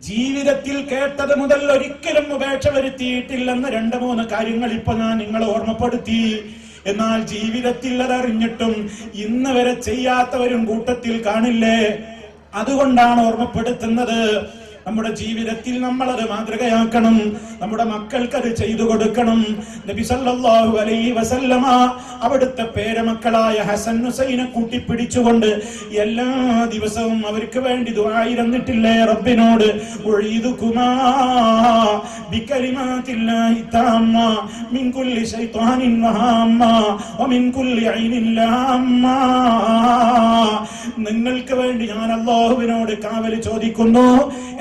ജീവിതത്തിൽ കേട്ടത് മുതൽ ഒരിക്കലും ഉപേക്ഷ വരുത്തിയിട്ടില്ലെന്ന് 2-3 കാര്യങ്ങൾ ഇപ്പൊ ഞാൻ നിങ്ങളെ ഓർമ്മപ്പെടുത്തി. എന്നാൽ ജീവിതത്തിൽ അതറിഞ്ഞിട്ടും ഇന്ന് വരെ ചെയ്യാത്തവരും കൂട്ടത്തിൽ കാണില്ലേ? അതുകൊണ്ടാണ് ഓർമ്മപ്പെടുത്തുന്നത്. നമ്മുടെ ജീവിതത്തിൽ നമ്മൾ അത് മാതൃകയാക്കണം, നമ്മുടെ മക്കൾക്ക് അത് ചെയ്തു കൊടുക്കണം. നബി സല്ലല്ലാഹു അലൈഹി വസല്ലമ അവിടുത്തെ പേരമക്കളായ ഹസൻ ഹുസൈനെ കൂട്ടിപ്പിടിച്ചുകൊണ്ട് എല്ലാ ദിവസവും അവർക്ക് വേണ്ടി ദുആ ഇരുന്നിട്ടില്ലേ റബ്ബിനോട്? ഉഈദുകുമാ ബികലിമാത്തില്ലാഹി തമ്മ മിൻ കുല്ലി ശൈത്വാനിൻ വഹമ്മ വമിൻ കുല്ലി ഐനിൻ ലമ്മ. നിങ്ങൾക്ക് വേണ്ടി ഞാൻ അല്ലാഹുവിനോട് കാവൽ ചോദിക്കുന്നു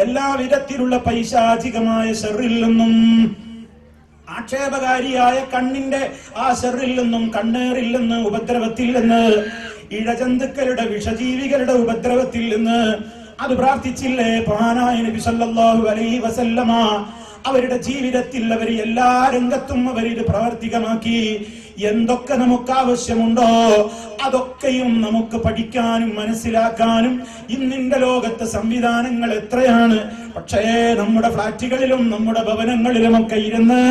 എല്ലാ വിധത്തിലുള്ള പൈശാചികമായ ശർറിൽ നിന്നും, ആക്ഷേപകാരിയായ കണ്ണിന്റെ ആ ശർറിൽ നിന്നും, കണ്ണേറിൽ നിന്ന്, ഉപദ്രവത്തിൽ നിന്ന്, ഇഴജന്തുക്കളുടെ വിഷജീവികളുടെ ഉപദ്രവത്തിൽ നിന്ന് അത് പ്രാർത്ഥിച്ചില്ലേ മഹാനായ നബി സല്ലല്ലാഹു അലൈഹി വസല്ലമ? അവരുടെ ജീവിതത്തിൽ അവർ എല്ലാ രംഗത്തും അവരിത് പ്രാവർത്തികമാക്കി. എന്തൊക്കെ നമുക്ക് ആവശ്യമുണ്ടോ അതൊക്കെയും നമുക്ക് പഠിക്കാനും മനസ്സിലാക്കാനും ഇന്നിന്റെ ലോകത്തെ സംവിധാനങ്ങൾ എത്രയാണ്. പക്ഷേ നമ്മുടെ ഫ്ലാറ്റുകളിലും നമ്മുടെ ഭവനങ്ങളിലുമൊക്കെ ഇരുന്ന്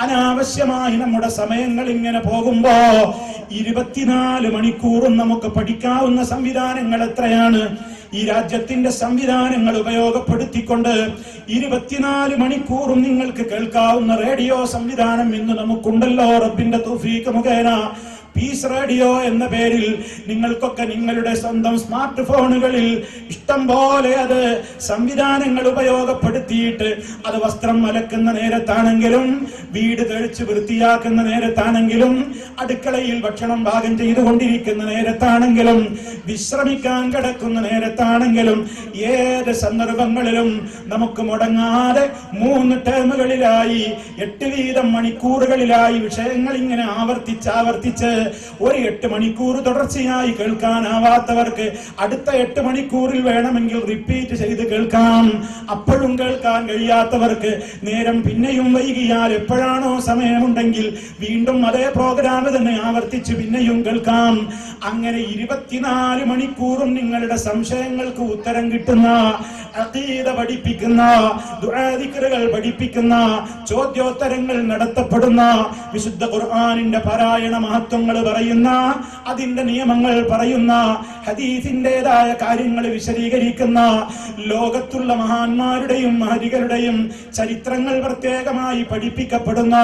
അനാവശ്യമായി നമ്മുടെ സമയങ്ങൾ ഇങ്ങനെ പോകുമ്പോ 24 മണിക്കൂറും നമുക്ക് പഠിക്കാവുന്ന സംവിധാനങ്ങൾ എത്രയാണ്. ഈ രാജ്യത്തിന്റെ സംവിധാനങ്ങൾ ഉപയോഗപ്പെടുത്തിക്കൊണ്ട് 24 മണിക്കൂറും നിങ്ങൾക്ക് കേൾക്കാവുന്ന റേഡിയോ സംവിധാനം ഇന്ന് നമുക്കുണ്ടല്ലോ. റബ്ബിന്റെ തൗഫീഖ് മുഖേന പീസ് റേഡിയോ എന്ന പേരിൽ നിങ്ങൾക്കൊക്കെ നിങ്ങളുടെ സ്വന്തം സ്മാർട്ട് ഫോണുകളിൽ ഇഷ്ടം പോലെ അത് സംവിധാനങ്ങൾ ഉപയോഗപ്പെടുത്തിയിട്ട് അത് വസ്ത്രം അലക്കുന്ന നേരത്താണെങ്കിലും വീട് തെളിച്ച് വൃത്തിയാക്കുന്ന നേരത്താണെങ്കിലും അടുക്കളയിൽ ഭക്ഷണം പാകം ചെയ്തുകൊണ്ടിരിക്കുന്ന നേരത്താണെങ്കിലും വിശ്രമിക്കാൻ കിടക്കുന്ന നേരത്താണെങ്കിലും ഏത് സന്ദർഭങ്ങളിലും നമുക്ക് മുടങ്ങാതെ 3 ടേമുകളിലായി 8 വീതം മണിക്കൂറുകളിലായി വിഷയങ്ങൾ ഇങ്ങനെ ആവർത്തിച്ച് ഒരു 8 മണിക്കൂർ തുടർച്ചയായി കേൾക്കാനാവാത്തവർക്ക് അടുത്ത 8 മണിക്കൂറിൽ വേണമെങ്കിൽ റിപ്പീറ്റ് ചെയ്ത് കേൾക്കാം. അപ്പോഴും കേൾക്കാൻ കഴിയാത്തവർക്ക് നേരം പിന്നെയും വൈകിയാൽ എപ്പോഴാണോ സമയമുണ്ടെങ്കിൽ വീണ്ടും അതേ പ്രോഗ്രാം തന്നെ ആവർത്തിച്ച് പിന്നെയും കേൾക്കാം. അങ്ങനെ 24 മണിക്കൂറും നിങ്ങളുടെ സംശയങ്ങൾക്ക് ഉത്തരം കിട്ടുന്ന, അഖീദ പഠിപ്പിക്കുന്ന, ദുആ ദിക്റുകൾ പഠിപ്പിക്കുന്ന, ചോദ്യോത്തരങ്ങൾ നടത്തപ്പെടുന്ന, വിശുദ്ധ ഖുർആനിന്റെ പാരായണ മഹത്വങ്ങൾ പറയുന്ന, അതിന്റെ നിയമങ്ങൾ പറയുന്ന, ഹദീസിന്റേതായ കാര്യങ്ങൾ വിശദീകരിക്കുന്ന, ലോകത്തുള്ള മഹാന്മാരുടെയും മഹതികളുടെയും ചരിത്രങ്ങൾ പ്രത്യേകമായി പഠിപ്പിക്കപ്പെടുന്ന,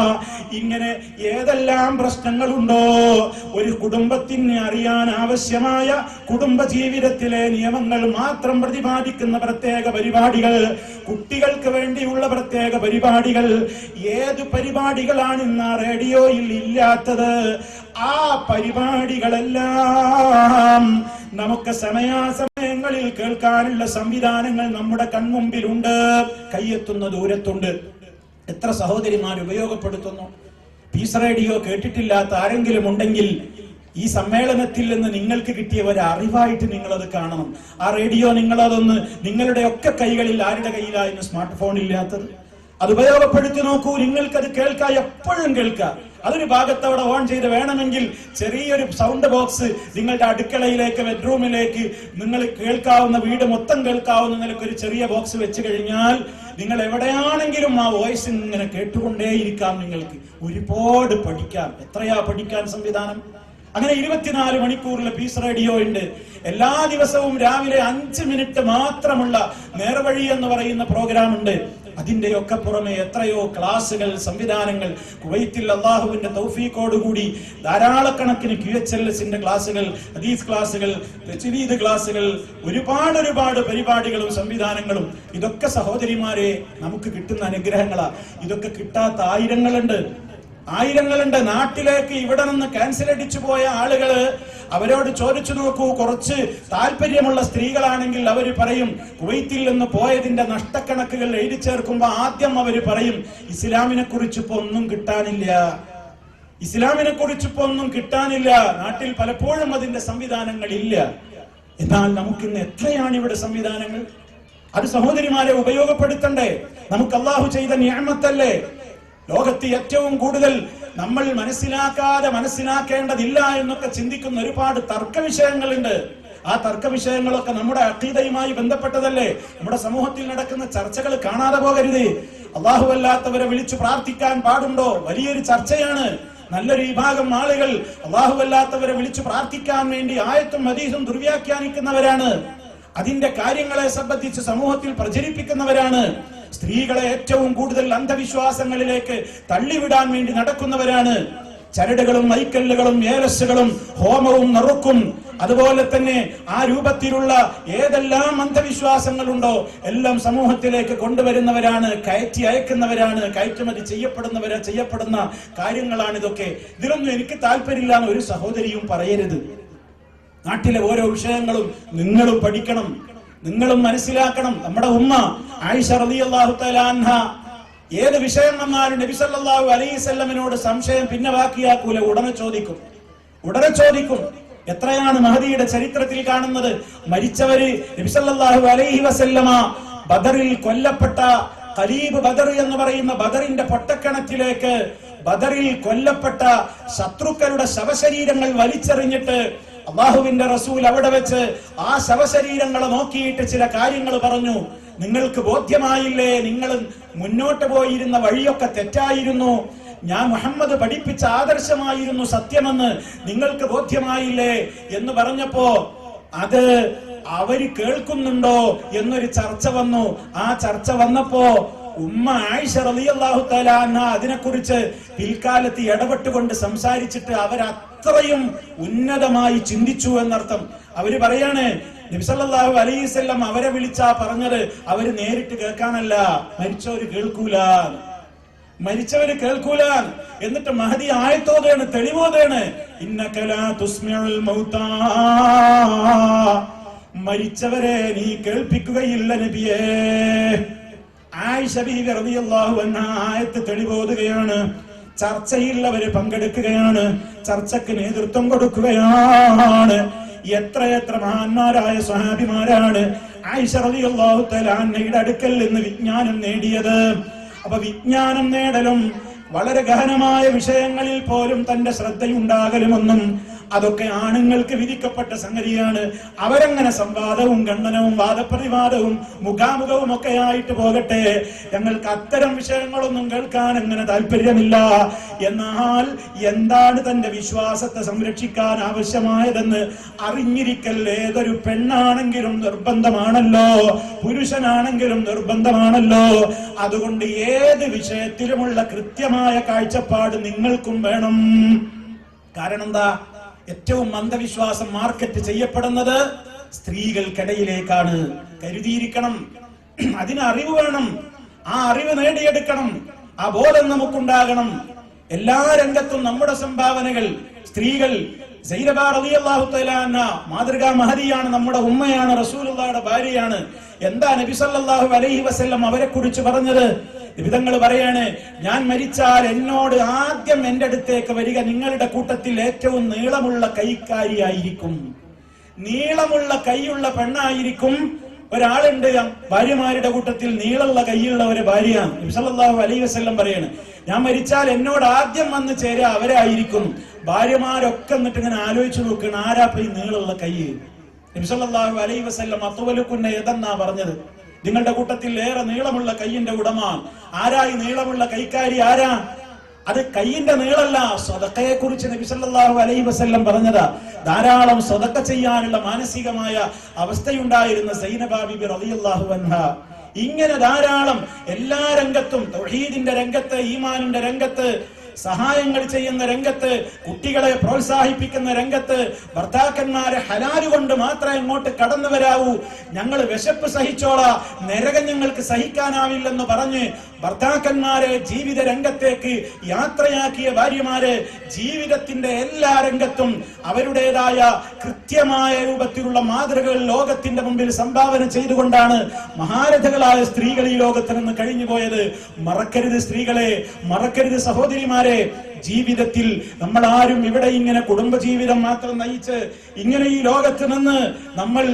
ഇങ്ങനെ ഏതെല്ലാം പ്രശ്നങ്ങളുണ്ടോ ഒരു കുടുംബത്തിന് അറിയാൻ ആവശ്യമായ കുടുംബ ജീവിതത്തിലെ നിയമങ്ങൾ മാത്രം പ്രതിപാദിക്കുന്ന പ്രത്യേക പരിപാടികൾ, കുട്ടികൾക്ക് വേണ്ടിയുള്ള പ്രത്യേക പരിപാടികൾ, ഏത് പരിപാടികളാണ് ഇന്ന് റേഡിയോയിൽ ഇല്ലാത്തത്? ആ പരിപാടികളെല്ലാം നമുക്ക് സമയാസമയങ്ങളിൽ കേൾക്കാനുള്ള സംവിധാനങ്ങൾ നമ്മുടെ കൺമുമ്പിലുണ്ട്, കയ്യെത്തുന്ന ദൂരത്തുണ്ട്. എത്ര സഹോദരിമാർ ഉപയോഗപ്പെടുത്തുന്നു. പീസ് റേഡിയോ കേട്ടിട്ടില്ലാത്ത ആരെങ്കിലും ഉണ്ടെങ്കിൽ ഈ സമ്മേളനത്തിൽ നിന്ന് നിങ്ങൾക്ക് കിട്ടിയ ഒരു അറിവായിട്ട് നിങ്ങളത് കാണണം. ആ റേഡിയോ നിങ്ങളതൊന്ന് നിങ്ങളുടെ ഒക്കെ കൈകളിൽ, ആരുടെ കയ്യിലായിരുന്നു സ്മാർട്ട് ഫോൺ ഇല്ലാത്തത്? അത് ഉപയോഗപ്പെടുത്തി നോക്കൂ. നിങ്ങൾക്കത് കേൾക്കാം, എപ്പോഴും കേൾക്കാം. അതൊരു ഭാഗത്തവിടെ ഓൺ ചെയ്ത് വേണമെങ്കിൽ ചെറിയൊരു സൗണ്ട് ബോക്സ് നിങ്ങളുടെ അടുക്കളയിലേക്ക്, ബെഡ്റൂമിലേക്ക്, നിങ്ങൾ കേൾക്കാവുന്ന, വീട് മൊത്തം കേൾക്കാവുന്ന നിലയ്ക്ക് ഒരു ചെറിയ ബോക്സ് വെച്ച് കഴിഞ്ഞാൽ നിങ്ങൾ എവിടെയാണെങ്കിലും ആ വോയിസ് ഇങ്ങനെ കേട്ടുകൊണ്ടേയിരിക്കാം. നിങ്ങൾക്ക് ഒരുപാട് പഠിക്കാം. എത്രയാ പഠിക്കാൻ സംവിധാനം. അങ്ങനെ 24 മണിക്കൂറിലെ പീസ് റേഡിയോ ഉണ്ട്. എല്ലാ ദിവസവും രാവിലെ 5 മിനിറ്റ് മാത്രമുള്ള നേർവഴി എന്ന് പറയുന്ന പ്രോഗ്രാം ഉണ്ട്. അതിന്റെയൊക്കെ പുറമെ എത്രയോ ക്ലാസുകൾ, സംവിധാനങ്ങൾ. കുവൈത്തിൽ അള്ളാഹുവിന്റെ തൗഫീഖോടുകൂടി ധാരാളക്കണക്കിന് QHLSന്റെ ക്ലാസുകൾ, ഹദീസ് ക്ലാസുകൾ, തജ്വീദ് ക്ലാസുകൾ, ഒരുപാട് പരിപാടികളും സംവിധാനങ്ങളും. ഇതൊക്കെ സഹോദരിമാരെ നമുക്ക് കിട്ടുന്ന അനുഗ്രഹങ്ങളാ. ഇതൊക്കെ കിട്ടാത്ത ആയിരങ്ങളുണ്ട്. നാട്ടിലേക്ക് ഇവിടെ നിന്ന് ക്യാൻസൽ അടിച്ചു പോയ ആളുകള്, അവരോട് ചോദിച്ചു നോക്കൂ. കുറച്ച് താല്പര്യമുള്ള സ്ത്രീകളാണെങ്കിൽ അവര് പറയും, കുവൈത്തിൽ നിന്ന് പോയതിന്റെ നഷ്ടക്കണക്കുകൾ എഴുതി ചേർക്കുമ്പോ ആദ്യം അവര് പറയും, ഇസ്ലാമിനെ കുറിച്ചിപ്പോ ഒന്നും കിട്ടാനില്ല. നാട്ടിൽ പലപ്പോഴും അതിന്റെ സംവിധാനങ്ങൾ ഇല്ല. എന്നാൽ നമുക്കിന്ന് എത്രയാണ് ഇവിടെ സംവിധാനങ്ങൾ. അത് സഹോദരിമാരെ ഉപയോഗപ്പെടുത്തണ്ടേ? നമുക്ക് അള്ളാഹു ചെയ്ത നിഅമത്തല്ലേ. ലോകത്ത് ഏറ്റവും കൂടുതൽ നമ്മൾ മനസ്സിലാക്കേണ്ടതില്ല എന്നൊക്കെ ചിന്തിക്കുന്ന ഒരുപാട് തർക്ക വിഷയങ്ങളുണ്ട്. ആ തർക്ക വിഷയങ്ങളൊക്കെ നമ്മുടെ അഖീദയുമായി ബന്ധപ്പെട്ടതല്ലേ. നമ്മുടെ സമൂഹത്തിൽ നടക്കുന്ന ചർച്ചകൾ കാണാതെ പോകരുത്. അല്ലാഹു അല്ലാത്തവരെ വിളിച്ചു പ്രാർത്ഥിക്കാൻ പാടുണ്ടോ? വലിയൊരു ചർച്ചയാണ്. നല്ലൊരു വിഭാഗം ആളുകൾ അല്ലാഹു അല്ലാത്തവരെ വിളിച്ചു പ്രാർത്ഥിക്കാൻ വേണ്ടി ആയത്തും ഹദീസും ദുർവ്യാഖ്യാനിക്കുന്നവരാണ്. അതിന്റെ കാര്യങ്ങളെ സംബന്ധിച്ച് സമൂഹത്തിൽ പ്രചരിപ്പിക്കുന്നവരാണ്. സ്ത്രീകളെ ഏറ്റവും കൂടുതൽ അന്ധവിശ്വാസങ്ങളിലേക്ക് തള്ളിവിടാൻ വേണ്ടി നടക്കുന്നവരാണ്. ചരടുകളും മൈക്കല്ലുകളും ഏലസുകളും ഹോമവും നറുക്കും അതുപോലെ തന്നെ ആ രൂപത്തിലുള്ള ഏതെല്ലാം അന്ധവിശ്വാസങ്ങളുണ്ടോ എല്ലാം സമൂഹത്തിലേക്ക് കൊണ്ടുവരുന്നവരാണ്, കയറ്റി അയക്കുന്നവരാണ്, കയറ്റുമതി ചെയ്യപ്പെടുന്ന കാര്യങ്ങളാണ് ഇതൊക്കെ. ഇതിലൊന്നും എനിക്ക് താല്പര്യമില്ല എന്ന് ഒരു സഹോദരിയും പറയരുത്. നാട്ടിലെ ഓരോ വിഷയങ്ങളും നിങ്ങളും പഠിക്കണം, നിങ്ങളും മനസ്സിലാക്കണം. നമ്മുടെ ഉമ്മ ആയിഷ റളിയല്ലാഹു തആല അൻഹ ഏത് വിഷയം വന്നാലും നബി സല്ലല്ലാഹു അലൈഹി വസല്ലമയോട് സംശയം പിന്നെ ബാക്കിയാക്കൂല, ഉടനെ ചോദിക്കും. എത്രയാണ് മഹദിയുടെ ചരിത്രത്തിൽ കാണുന്നത്. മരിച്ചവര് നബി സല്ലല്ലാഹു അലൈഹി വസല്ലമ ബദറിൽ കൊല്ലപ്പെട്ട ഖലീബ് ബദർ എന്ന് പറയുന്ന ബദറിന്റെ പൊട്ടക്കണത്തിലേക്ക് ബദറിൽ കൊല്ലപ്പെട്ട ശത്രുക്കളുടെ ശവശരീരങ്ങൾ വലിച്ചെറിഞ്ഞിട്ട് അള്ളാഹുവിന്റെ റസൂൽ അവിടെ വെച്ച് ആ ശവശരീരങ്ങളെ നോക്കിയിട്ട് ചില കാര്യങ്ങൾ പറഞ്ഞു. നിങ്ങൾക്ക് ബോധ്യമായില്ലേ, നിങ്ങൾ മുന്നോട്ട് പോയിരുന്ന വഴിയൊക്കെ തെറ്റായിരുന്നു, ഞാൻ മുഹമ്മദ് പഠിപ്പിച്ച ആദർശമായിരുന്നു സത്യമെന്ന് നിങ്ങൾക്ക് ബോധ്യമായില്ലേ എന്ന് പറഞ്ഞപ്പോ അത് അവര് കേൾക്കുന്നുണ്ടോ എന്നൊരു ചർച്ച വന്നു. ആ ചർച്ച വന്നപ്പോ ഉമ്മ ആയിഷ റളിയല്ലാഹു തആല അൻഹ അതിനെക്കുറിച്ച് പിൽക്കാലത്ത് ഇടപെട്ടുകൊണ്ട് സംസാരിച്ചിട്ട് അവരത്രയും ഉന്നതമായി ചിന്തിച്ചു എന്നർത്ഥം. അവര് പറയാണ്, നബി സല്ലല്ലാഹു അലൈഹി വസല്ലം അവരെ വിളിച്ചാ പറഞ്ഞത് അവര് നേരിട്ട് കേൾക്കാനല്ല, മരിച്ചവര് കേൾക്കൂല, മരിച്ചവര് കേൾക്കൂല. എന്നിട്ട് മഹദി ആയത്തോടെയാണ്, തെളിവോടെയാണ്, ഇന്നക ലാ തുസ്മിഉൽ മൗതാ, മരിച്ചവരെ നീ കേൾപ്പിക്കുകയില്ല നബിയേ. ആയിഷ ബീവി റളിയല്ലാഹു അൻഹ ആയത്ത് തെളിവോതുകയാണ്. ചർച്ചയിൽ അവര് പങ്കെടുക്കുകയാണ്, ചർച്ചയ്ക്ക് നേതൃത്വം കൊടുക്കുകയാണ്. എത്രയെത്ര മഹാന്മാരായ സ്വഹാബിമാരാണ് ആയിഷ റളിയല്ലാഹു തആല അൻഹയുടെ അടുക്കൽ നിന്ന് വിജ്ഞാനം നേടിയത്. അപ്പൊ വിജ്ഞാനം നേടലും വളരെ ഗഹനമായ വിഷയങ്ങളിൽ പോലും തന്റെ ശ്രദ്ധയുണ്ടാകലുമൊന്നും അതൊക്കെ ആണുങ്ങൾക്ക് വിധിക്കപ്പെട്ട സംഗതിയാണ്. അവരങ്ങനെ സംവാദവും ഖണ്ഡനവും വാദപ്രതിവാദവും മുഖാമുഖവും ഒക്കെ ആയിട്ട് പോകട്ടെ, ഞങ്ങൾക്ക് അത്തരം വിഷയങ്ങളൊന്നും കേൾക്കാൻ അങ്ങനെ താല്പര്യമില്ല. എന്നാൽ എന്താണ് തന്റെ വിശ്വാസത്തെ സംരക്ഷിക്കാൻ ആവശ്യമായതെന്ന് അറിഞ്ഞിരിക്കൽ ഏതൊരു പെണ്ണാണെങ്കിലും നിർബന്ധമാണല്ലോ, പുരുഷനാണെങ്കിലും നിർബന്ധമാണല്ലോ. അതുകൊണ്ട് ഏത് വിഷയത്തിലുമുള്ള കൃത്യമായ കാഴ്ചപ്പാട് നിങ്ങൾക്കും വേണം. കാരണം എന്താ, ഏറ്റവും അന്ധവിശ്വാസം മാർക്കറ്റ് ചെയ്യപ്പെടുന്നത് സ്ത്രീകൾക്കിടയിലേക്കാണ്. കരുതിയിരിക്കണം, അതിന് അറിവ് വേണം, ആ അറിവ് നേടിയെടുക്കണം, ആ ബോധം നമുക്കുണ്ടാകണം. എല്ലാ രംഗത്തും നമ്മുടെ സംഭാവനകൾ. സ്ത്രീകൾ സൈനബ റളിയല്ലാഹു തആല അൻഹ മാതൃകാ മഹദിയാണ്, നമ്മുടെ ഉമ്മയാണ്, റസൂലുള്ളാഹിയുടെ ഭാര്യയാണ്. എന്താ നബി സല്ലല്ലാഹു അലൈഹി വസല്ലം അവരെ കുറിച്ച് പറഞ്ഞത്? നിബിതങ്ങൾ പറയാണ്, ഞാൻ മരിച്ചാൽ എന്നോട് ആദ്യം എന്റെ അടുത്തേക്ക് വരിക നിങ്ങളുടെ കൂട്ടത്തിൽ ഏറ്റവും നീളമുള്ള കൈക്കാരിയായിരിക്കും, നീളമുള്ള കൈയുള്ള പെണ്ണായിരിക്കും. ഒരാളുണ്ട് ഭാര്യമാരുടെ കൂട്ടത്തിൽ നീളമുള്ള കൈയുള്ള ഒരു ഭാര്യ. നബി സല്ലല്ലാഹു അലൈഹി വസല്ലം പറയാണ്, ഞാൻ മരിച്ചാൽ എന്നോട് ആദ്യം വന്ന് ചേരുക അവരായിരിക്കും. ഭാര്യമാരൊക്കെ എന്നിട്ട് ഇങ്ങനെ ആലോചിച്ചു നോക്കണം, ആരാ ഈ നീളമുള്ള കൈ? നബി സല്ലല്ലാഹു അലൈഹി വസല്ലം അത്വലുക്കുന്ന ഏതെന്നാ പറഞ്ഞത്? നിങ്ങളുടെ കൂട്ടത്തിൽ ഏറെ നീളമുള്ള കൈയിന്റെ ഉടമ ആരായി? നീളമുള്ള കൈക്കാരി ആരാ? അത് കൈയിന്റെ നീളല്ല, സ്വതക്കയെ കുറിച്ച് നബി സല്ലല്ലാഹു അലൈഹി വസല്ലം പറഞ്ഞതാ. ധാരാളം സ്വതക്ക ചെയ്യാനുള്ള മാനസികമായ അവസ്ഥയുണ്ടായിരുന്ന സൈനബ ബീബി റളിയല്ലാഹു അൻഹ. ഇങ്ങനെ ധാരാളം എല്ലാ രംഗത്തും, തൗഹീദിന്റെ രംഗത്ത്, ഈമാനിന്റെ രംഗത്ത്, സഹായങ്ങൾ ചെയ്യുന്ന രംഗത്ത്, കുട്ടികളെ പ്രോത്സാഹിപ്പിക്കുന്ന രംഗത്ത്, ഭർത്താക്കന്മാരെ ഹലാല് കൊണ്ട് മാത്രമേ ഇങ്ങോട്ട് കടന്നു വരാവൂ, ഞങ്ങൾ വിശപ്പ് സഹിച്ചോളാ, നരകം ഞങ്ങൾക്ക് സഹിക്കാനാവില്ലെന്ന് പറഞ്ഞ് ഭർത്താക്കന്മാരെ ജീവിത രംഗത്തേക്ക് യാത്രയാക്കിയ ഭാര്യമാരെ ജീവിതത്തിന്റെ എല്ലാ രംഗത്തും അവരുടേതായ കൃത്യമായ രൂപത്തിലുള്ള മാതൃകകൾ ലോകത്തിന്റെ മുമ്പിൽ സംഭാവന ചെയ്തുകൊണ്ടാണ് മഹാരഥകളായ സ്ത്രീകൾ ഈ ലോകത്ത് നിന്ന് കഴിഞ്ഞു പോയത്. മറക്കരുത് സ്ത്രീകളെ, മറക്കരുത് സഹോദരിമാരെ. ജീവിതത്തിൽ നമ്മൾ ആരും ഇവിടെ ഇങ്ങനെ കുടുംബജീവിതം മാത്രം നയിച്ച് ഇങ്ങനെ ഈ ലോകത്ത് നിന്ന് നമ്മൾ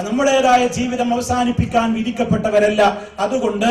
നമ്മുടേതായ ജീവിതം അവസാനിപ്പിക്കാൻ വിധിക്കപ്പെട്ടവരല്ല. അതുകൊണ്ട്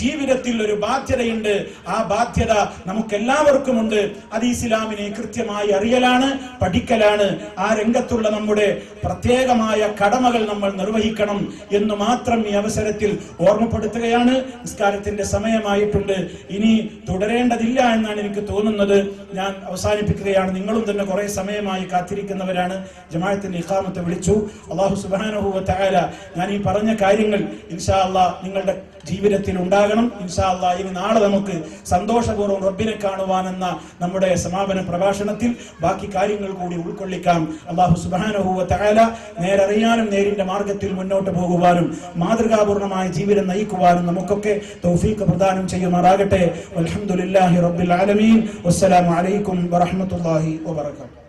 ജീവിതത്തിൽ ഒരു ബാധ്യതയുണ്ട്. ആ ബാധ്യത നമുക്കെല്ലാവർക്കുമുണ്ട്. അത് ഇസ്ലാമിനെ കൃത്യമായി അറിയലാണ്, പഠിക്കലാണ്. ആ രംഗത്തുള്ള നമ്മുടെ പ്രത്യേകമായ കടമകൾ നമ്മൾ നിർവഹിക്കണം എന്ന് മാത്രം ഈ അവസരത്തിൽ ഓർമ്മപ്പെടുത്തുകയാണ്. നിസ്കാരത്തിന്റെ സമയമായിട്ടുണ്ട്, ഇനി തുടരേണ്ടതില്ല എന്നാണ് എനിക്ക് തോന്നുന്നത്. ഞാൻ അവസാനിപ്പിക്കുകയാണ്. നിങ്ങളും തന്നെ കുറെ സമയമായി കാത്തിരിക്കുന്നവരാണ്. ജമാഅത്തിന്റെ ഇഖാമത്ത് വിളിച്ചു. അല്ലാഹു സുബ്ഹാനഹു വ തആല ഞാൻ ഈ പറഞ്ഞ കാര്യങ്ങൾ ഇൻഷാ അല്ലാഹ് നിങ്ങളുടെ ജീവിതത്തിൽ ഉണ്ടാകണം. ഇൻഷാ അല്ലാഹ് ഇനി നാളെ നമുക്ക് സന്തോഷപൂർവ്വം റബ്ബിനെ കാണുവാനെന്ന നമ്മുടെ സമാപന പ്രഭാഷണത്തിൽ ബാക്കി കാര്യങ്ങൾ കൂടി ഉൾക്കൊള്ളിക്കാം. അല്ലാഹു സുബ്ഹാനഹു വ തആല നേരറിയാനും നേരിന്റെ മാർഗത്തിൽ മുന്നോട്ട് പോകുവാനും മാതൃകാപൂർണമായ ജീവിതം നയിക്കുവാനും നമുക്കൊക്കെ തൗഫീഖ് പ്രദാനം ചെയ്യുമാറാകട്ടെ. വൽഹംദുലില്ലാഹി റബ്ബിൽ ആലമീൻ. വസ്സലാമു അലൈക്കും വറഹ്മത്തുള്ളാഹി വബറകാതുഹു.